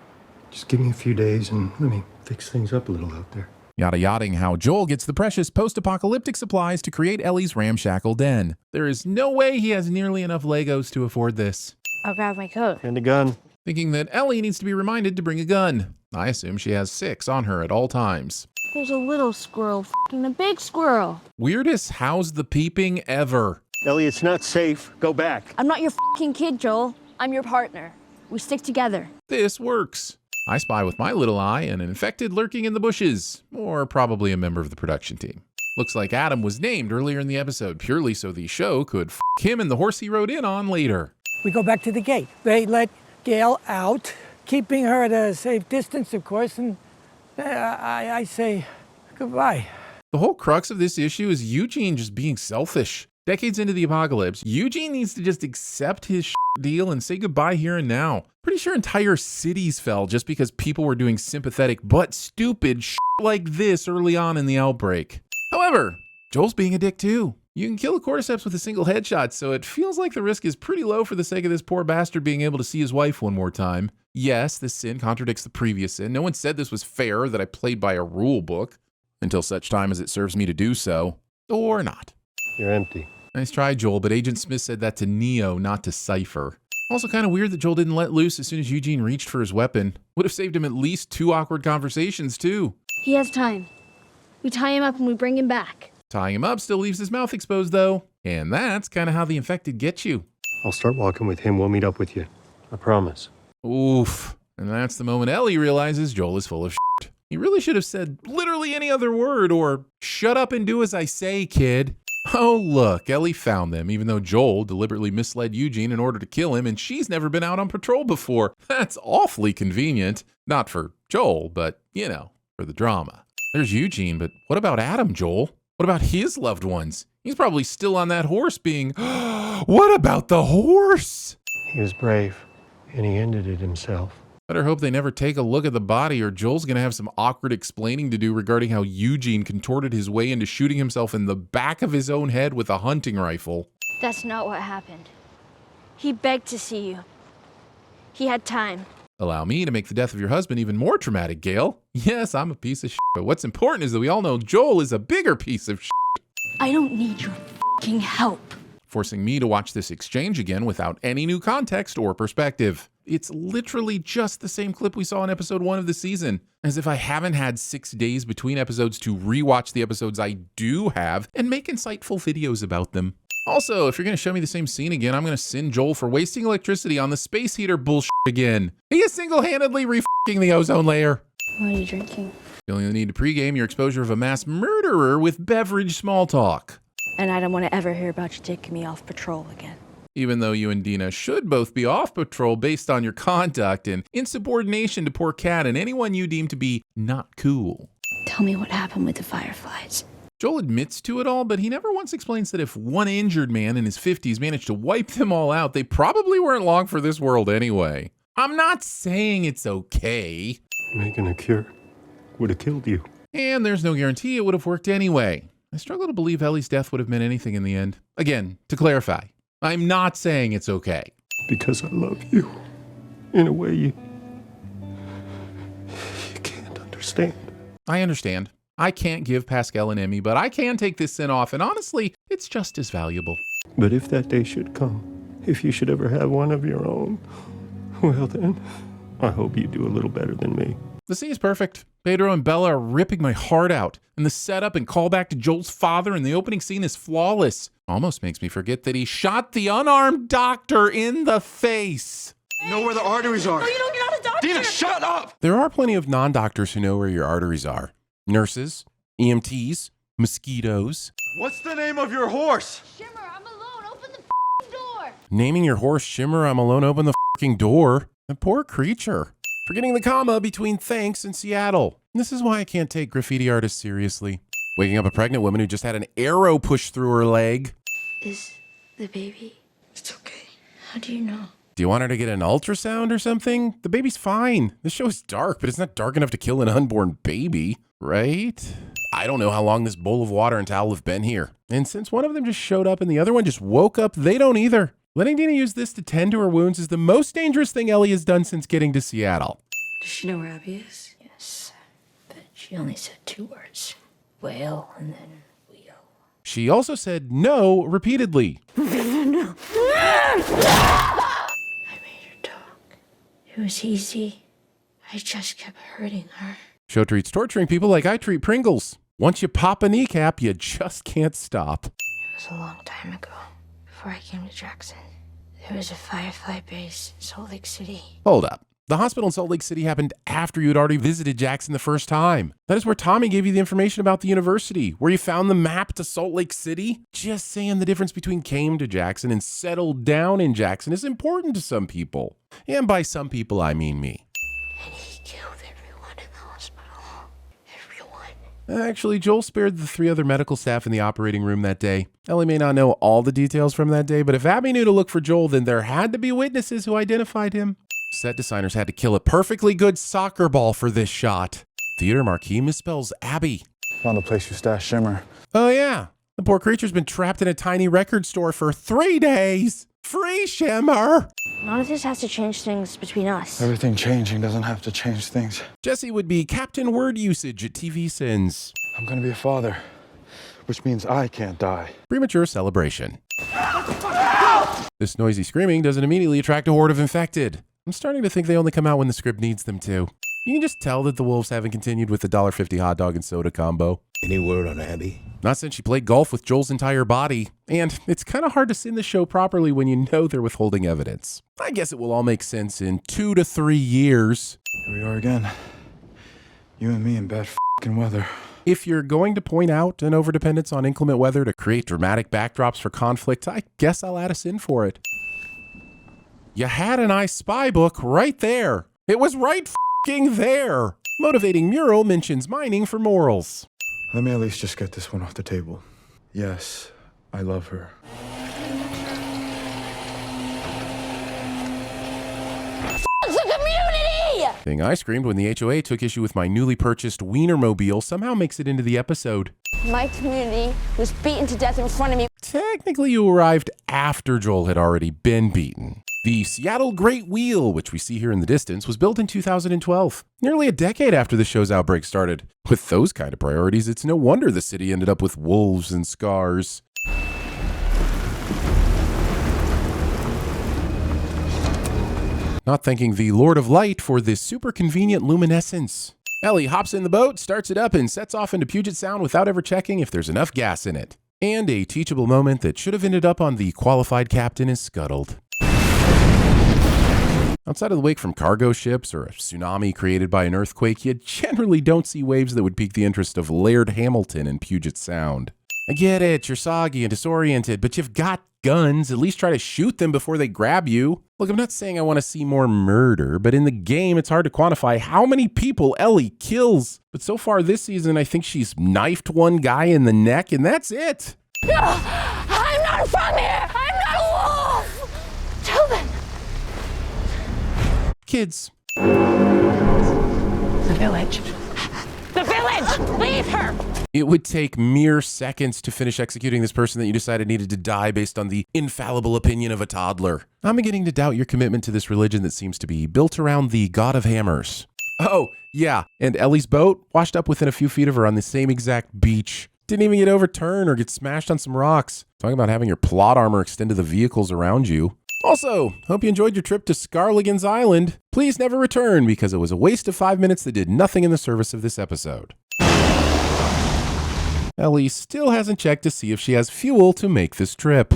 Just give me a few days and let me fix things up a little out there. Yada-yading how Joel gets the precious post-apocalyptic supplies to create Ellie's ramshackle den. There is no way he has nearly enough Legos to afford this. I'll grab my coat. And a gun. Thinking that Ellie needs to be reminded to bring a gun. I assume she has 6 on her at all times. There's a little squirrel f***ing a big squirrel. Weirdest how's the peeping ever. Ellie, it's not safe. Go back. I'm not your f***ing kid, Joel. I'm your partner. We stick together. This works. I spy with my little eye an infected lurking in the bushes, or probably a member of the production team. Looks like Adam was named earlier in the episode purely so the show could f*** him and the horse he rode in on later. We go back to the gate. They let Gail out, keeping her at a safe distance, of course, and I say goodbye. The whole crux of this issue is Eugene just being selfish. Decades into the apocalypse, Eugene needs to just accept his deal and say goodbye here and now. Pretty sure entire cities fell just because people were doing sympathetic but stupid like this early on in the outbreak. However, Joel's being a dick too. You can kill a cordyceps with a single headshot, so it feels like the risk is pretty low for the sake of this poor bastard being able to see his wife one more time. Yes, this sin contradicts the previous sin. No one said this was fair, that I played by a rule book, until such time as it serves me to do so. Or not. You're empty. Nice try, Joel, but Agent Smith said that to Neo, not to Cypher. Also kind of weird that Joel didn't let loose as soon as Eugene reached for his weapon. Would have saved him at least 2 awkward conversations, too. He has time. We tie him up and we bring him back. Tying him up still leaves his mouth exposed, though. And that's kind of how the infected get you. I'll start walking with him. We'll meet up with you. I promise. Oof. And that's the moment Ellie realizes Joel is full of shit. He really should have said literally any other word, or shut up and do as I say, kid. Oh, look, Ellie found them, even though Joel deliberately misled Eugene in order to kill him, and she's never been out on patrol before. That's awfully convenient. Not for Joel, but, you know, for the drama. There's Eugene, but what about Adam, Joel? What about his loved ones? He's probably still on that horse being, what about the horse? He was brave, and he ended it himself. Better hope they never take a look at the body, or Joel's going to have some awkward explaining to do regarding how Eugene contorted his way into shooting himself in the back of his own head with a hunting rifle. That's not what happened. He begged to see you. He had time. Allow me to make the death of your husband even more traumatic, Gail. Yes, I'm a piece of shit, but what's important is that we all know Joel is a bigger piece of shit. I don't need your fucking help. Forcing me to watch this exchange again without any new context or perspective. It's literally just the same clip we saw in episode 1 of the season. As if I haven't had 6 days between episodes to rewatch the episodes I do have and make insightful videos about them. Also, if you're going to show me the same scene again, I'm going to sin Joel for wasting electricity on the space heater bullshit again. He is single-handedly re-f***ing the ozone layer. What are you drinking? Feeling the need to pregame your exposure of a mass murderer with beverage small talk. And I don't want to ever hear about you taking me off patrol again. Even though you and Dina should both be off patrol based on your conduct and insubordination to poor Kat and anyone you deem to be not cool. Tell me what happened with the fireflies. Joel admits to it all, but he never once explains that if one injured man in his 50s managed to wipe them all out, they probably weren't long for this world anyway. I'm not saying it's okay. Making a cure would have killed you. And there's no guarantee it would have worked anyway. I struggle to believe Ellie's death would have meant anything in the end. Again, to clarify, I'm not saying it's okay. Because I love you in a way you can't understand. I understand. I can't give Pascal an Emmy, but I can take this sin off, and honestly, it's just as valuable. But if that day should come, if you should ever have one of your own, well then, I hope you do a little better than me. The scene is perfect. Pedro and Bella are ripping my heart out, and the setup and callback to Joel's father in the opening scene is flawless. Almost makes me forget that he shot the unarmed doctor in the face. Know where the arteries are. No, you don't. You're not a doctor. Dina, shut up! There are plenty of non-doctors who know where your arteries are. Nurses, EMTs, mosquitoes. What's the name of your horse? Shimmer, I'm alone. Open the door. Naming your horse Shimmer, I'm alone, open the f***ing door. The poor creature. Forgetting the comma between thanks and Seattle. This is why I can't take graffiti artists seriously. Waking up a pregnant woman who just had an arrow pushed through her leg. Is the baby? It's okay. How do you know? Do you want her to get an ultrasound or something? The baby's fine. This show is dark, but it's not dark enough to kill an unborn baby, right? I don't know how long this bowl of water and towel have been here. And since one of them just showed up and the other one just woke up, they don't either. Letting Dina use this to tend to her wounds is the most dangerous thing Ellie has done since getting to Seattle. Does she know where Abby is? Yes, but she only said 2 words. Whale and then wheel. She also said no repeatedly. No. It was easy. I just kept hurting her. Show treats torturing people like I treat Pringles. Once you pop a kneecap, you just can't stop. It was a long time ago, before I came to Jackson. There was a Firefly base in Salt Lake City. Hold up. The hospital in Salt Lake City happened after you had already visited Jackson the first time. That is where Tommy gave you the information about the university, where you found the map to Salt Lake City. Just saying the difference between came to Jackson and settled down in Jackson is important to some people. And by some people, I mean me. And he killed everyone in the hospital. Everyone. Actually, Joel spared the 3 other medical staff in the operating room that day. Ellie may not know all the details from that day, but if Abby knew to look for Joel, then there had to be witnesses who identified him. Set designers had to kill a perfectly good soccer ball for this shot. Theater marquee misspells Abby. Found the place you stashed Shimmer. Oh yeah, the poor creature's been trapped in a tiny record store for 3 days. Free Shimmer! None of this has to change things between us. Everything changing doesn't have to change things. Jesse would be Captain Word Usage at TVSins. I'm gonna be a father, which means I can't die. Premature celebration. This noisy screaming doesn't immediately attract a horde of infected. I'm starting to think they only come out when the script needs them to. You can just tell that the wolves haven't continued with the $1.50 hot dog and soda combo. Any word on Abby? Not since she played golf with Joel's entire body. And it's kind of hard to sin the show properly when you know they're withholding evidence. I guess it will all make sense in 2 to 3 years. Here we are again. You and me in bad f***ing weather. If you're going to point out an overdependence on inclement weather to create dramatic backdrops for conflict, I guess I'll add a sin for it. You had an I Spy book right there. It was right f***ing there. Motivating mural mentions mining for morals. Let me at least just get this one off the table. Yes, I love her. The community! Thing I screamed when the HOA took issue with my newly purchased Wienermobile somehow makes it into the episode. My community was beaten to death in front of me. Technically, you arrived after Joel had already been beaten. The Seattle Great Wheel, which we see here in the distance, was built in 2012, nearly a decade after the show's outbreak started. With those kind of priorities, it's no wonder the city ended up with wolves and scars. Not thanking the Lord of Light for this super convenient luminescence. Ellie hops in the boat, starts it up, and sets off into Puget Sound without ever checking if there's enough gas in it. And a teachable moment that should have ended up on the qualified captain is scuttled. Outside of the wake from cargo ships or a tsunami created by an earthquake, you generally don't see waves that would pique the interest of Laird Hamilton in Puget Sound. I get it, you're soggy and disoriented, but you've got guns. At least try to shoot them before they grab you. Look, I'm not saying I want to see more murder, but in the game, it's hard to quantify how many people Ellie kills. But so far this season, I think she's knifed one guy in the neck, and that's it. No, I'm not from here. I'm not a wolf. Tell them. Kids. The village. The village! Leave her! It would take mere seconds to finish executing this person that you decided needed to die based on the infallible opinion of a toddler. I'm beginning to doubt your commitment to this religion that seems to be built around the god of hammers. Oh, yeah, and Ellie's boat washed up within a few feet of her on the same exact beach. Didn't even get overturned or get smashed on some rocks. Talking about having your plot armor extend to the vehicles around you. Also, hope you enjoyed your trip to Scarligan's Island. Please never return because it was a waste of 5 minutes that did nothing in the service of this episode. Ellie still hasn't checked to see if she has fuel to make this trip.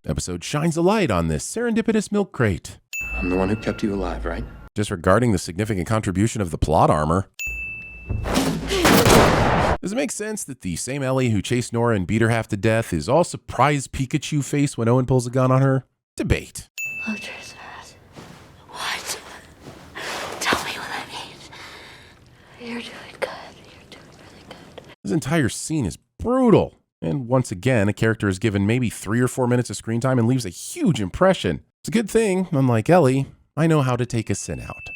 Episode shines a light on this serendipitous milk crate. I'm the one who kept you alive, right? Disregarding the significant contribution of the plot armor. Does it make sense that the same Ellie who chased Nora and beat her half to death is all surprised Pikachu face when Owen pulls a gun on her? Debate. Oh, Tristan. What? Tell me what that means. You're doing good. You're doing really good. This entire scene is brutal. And once again, a character is given maybe 3 or 4 minutes of screen time and leaves a huge impression. It's a good thing, unlike Ellie, I know how to take a sin out.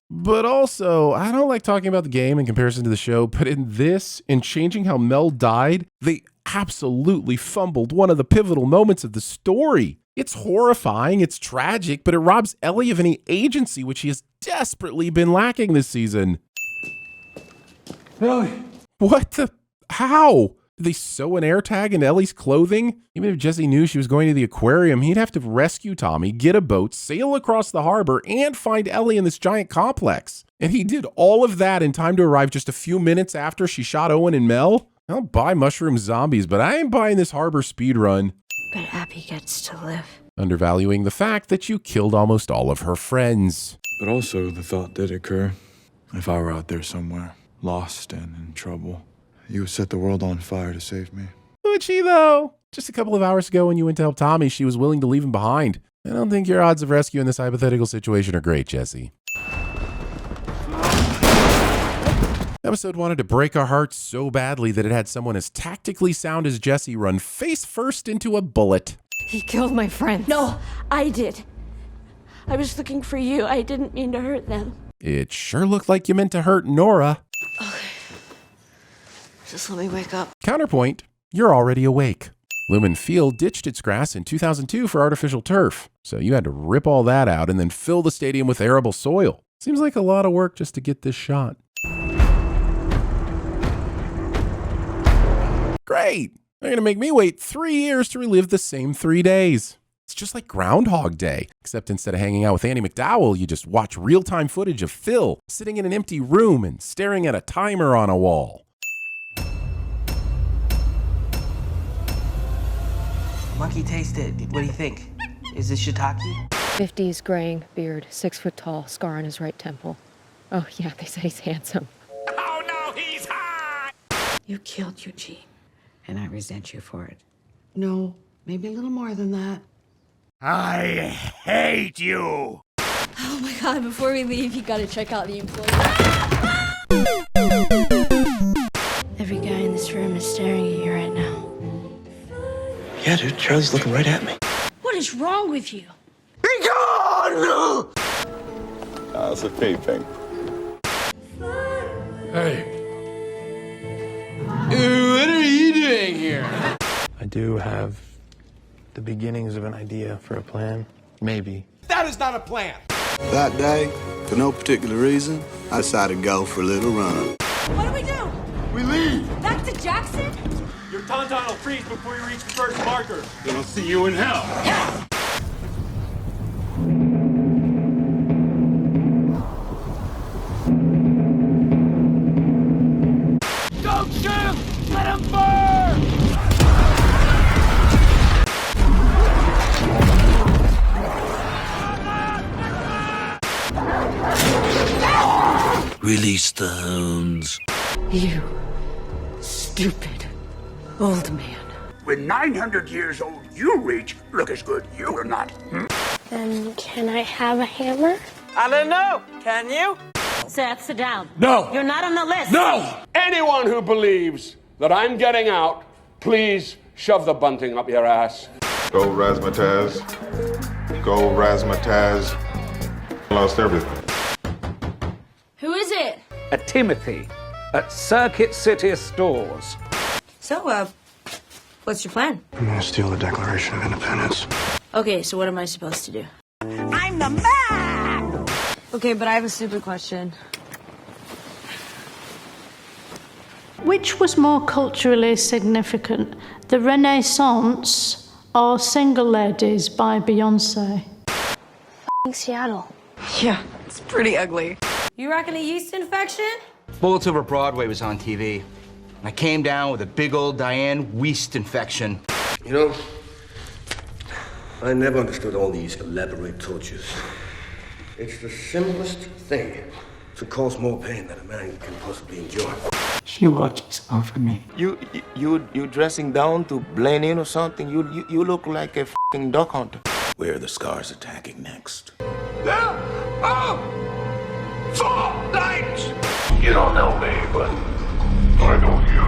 But also, I don't like talking about the game in comparison to the show, but in this, in changing how Mel died, they absolutely fumbled one of the pivotal moments of the story. It's horrifying, it's tragic, but it robs Ellie of any agency, which she has desperately been lacking this season. Ellie! What the? How? Did they sew an air tag in Ellie's clothing? Even if Jesse knew she was going to the aquarium, he'd have to rescue Tommy, get a boat, sail across the harbor, and find Ellie in this giant complex. And he did all of that in time to arrive just a few minutes after she shot Owen and Mel? I'll buy mushroom zombies, but I ain't buying this harbor speed run. But Abby gets to live. Undervaluing the fact that you killed almost all of her friends. But also, the thought did occur. If I were out there somewhere, lost and in trouble, you would set the world on fire to save me. Would she, though? Just a couple of hours ago when you went to help Tommy, she was willing to leave him behind. I don't think your odds of rescue in this hypothetical situation are great, Jesse. Episode wanted to break our hearts so badly that it had someone as tactically sound as Jesse run face first into a bullet. He killed my friend. No, I did. I was looking for you. I didn't mean to hurt them. It sure looked like you meant to hurt Nora. Okay. Just let me wake up. Counterpoint, you're already awake. Lumen Field ditched its grass in 2002 for artificial turf, so you had to rip all that out and then fill the stadium with arable soil. Seems like a lot of work just to get this shot. Great! They're gonna make me wait 3 years to relive the same 3 days. It's just like Groundhog Day, except instead of hanging out with Annie McDowell, you just watch real-time footage of Phil sitting in an empty room and staring at a timer on a wall. Monkey tasted. What do you think? Is this shiitake? 50s, graying, beard, 6 foot tall, scar on his right temple. Oh, yeah, they said he's handsome. Oh no, he's hot! You killed Eugene, and I resent you for it. No, maybe a little more than that. I hate you! Oh my god, before we leave, you gotta check out the employee. Every guy in this room is staring at you right now. Yeah, dude, Charlie's looking right at me. What is wrong with you? Be gone! That's a fake thing. Hey. What are you doing here? I do have the beginnings of an idea for a plan. Maybe. That is not a plan. That day, for no particular reason, I decided to go for a little run. What do we do? We leave. Back to Jackson? Your tauntaun will freeze before you reach the first marker. Then I'll see you in hell. Don't shoot him! Let him burn! Release the hounds. You stupid old man. When 900 years old you reach, look as good you will not. Then can I have a hammer? I don't know. Can you? Seth, sit down. No! You're not on the list. No! Anyone who believes that I'm getting out, please shove the bunting up your ass. Go Razzmatazz. Go Razzmatazz. Lost everything. Who is it? A Timothy at Circuit City Stores. So, what's your plan? I'm gonna steal the Declaration of Independence. Okay, so what am I supposed to do? I'm the man! Okay, but I have a stupid question. Which was more culturally significant, the Renaissance or Single Ladies by Beyonce? Seattle. Yeah, it's pretty ugly. You rocking a yeast infection? Bullets Over Broadway was on TV. I came down with a big old Diane Weist infection. You know, I never understood all these elaborate tortures. It's the simplest thing to cause more pain than a man can possibly endure. She watches over me. You dressing down to blend in or something? You look like a f***ing duck hunter. Where are the scars attacking next? There are 4 lights! You don't know me, but I know you.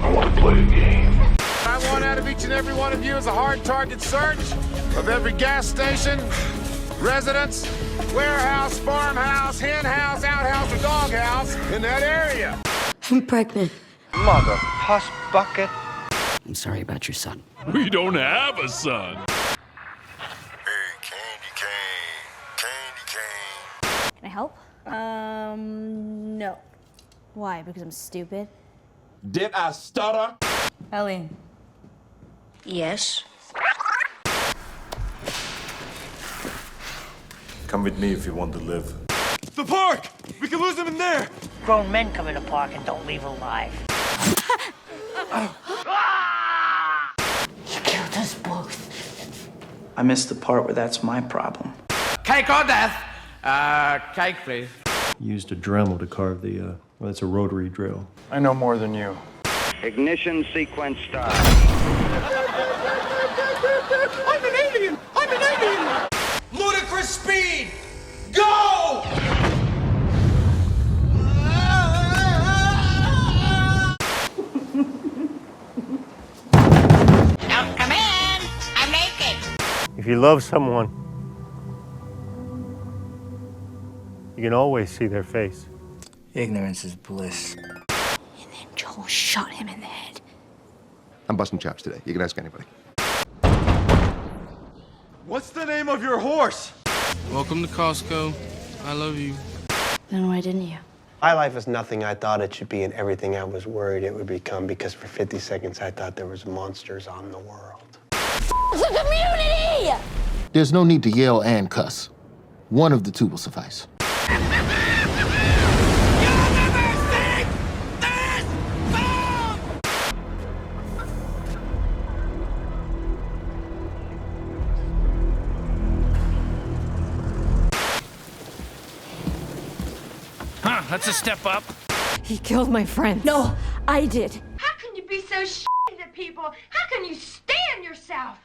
I want to play a game. I want out of each and every one of you is a hard target search of every gas station, residence, warehouse, farmhouse, hen house, outhouse, or doghouse in that area. I'm pregnant. Mother puss bucket. I'm sorry about your son. We don't have a son. Can I help? No. Why? Because I'm stupid? Did I stutter? Ellie. Yes. Come with me if you want to live. The park! We can lose him in there! Grown men come in the park and don't leave alive. You killed us both. I missed the part where that's my problem. Cake or death? Cake, please. Used a Dremel to carve the, well, that's a rotary drill. I know more than you. Ignition sequence start. I'm an alien! I'm an alien! Ludicrous speed! Go! Don't come in! I'm naked! If you love someone, you can always see their face. Ignorance is bliss. And then Joel shot him in the head. I'm busting chops today. You can ask anybody. What's the name of your horse? Welcome to Costco. I love you. Then why didn't you? My life is nothing I thought it should be and everything I was worried it would become because for 50 seconds I thought there was monsters on the world. It's a community! There's no need to yell and cuss. One of the two will suffice. Huh, that's a step up. He killed my friend. No, I did. How can you be so shitty to people? How can you stand yourself?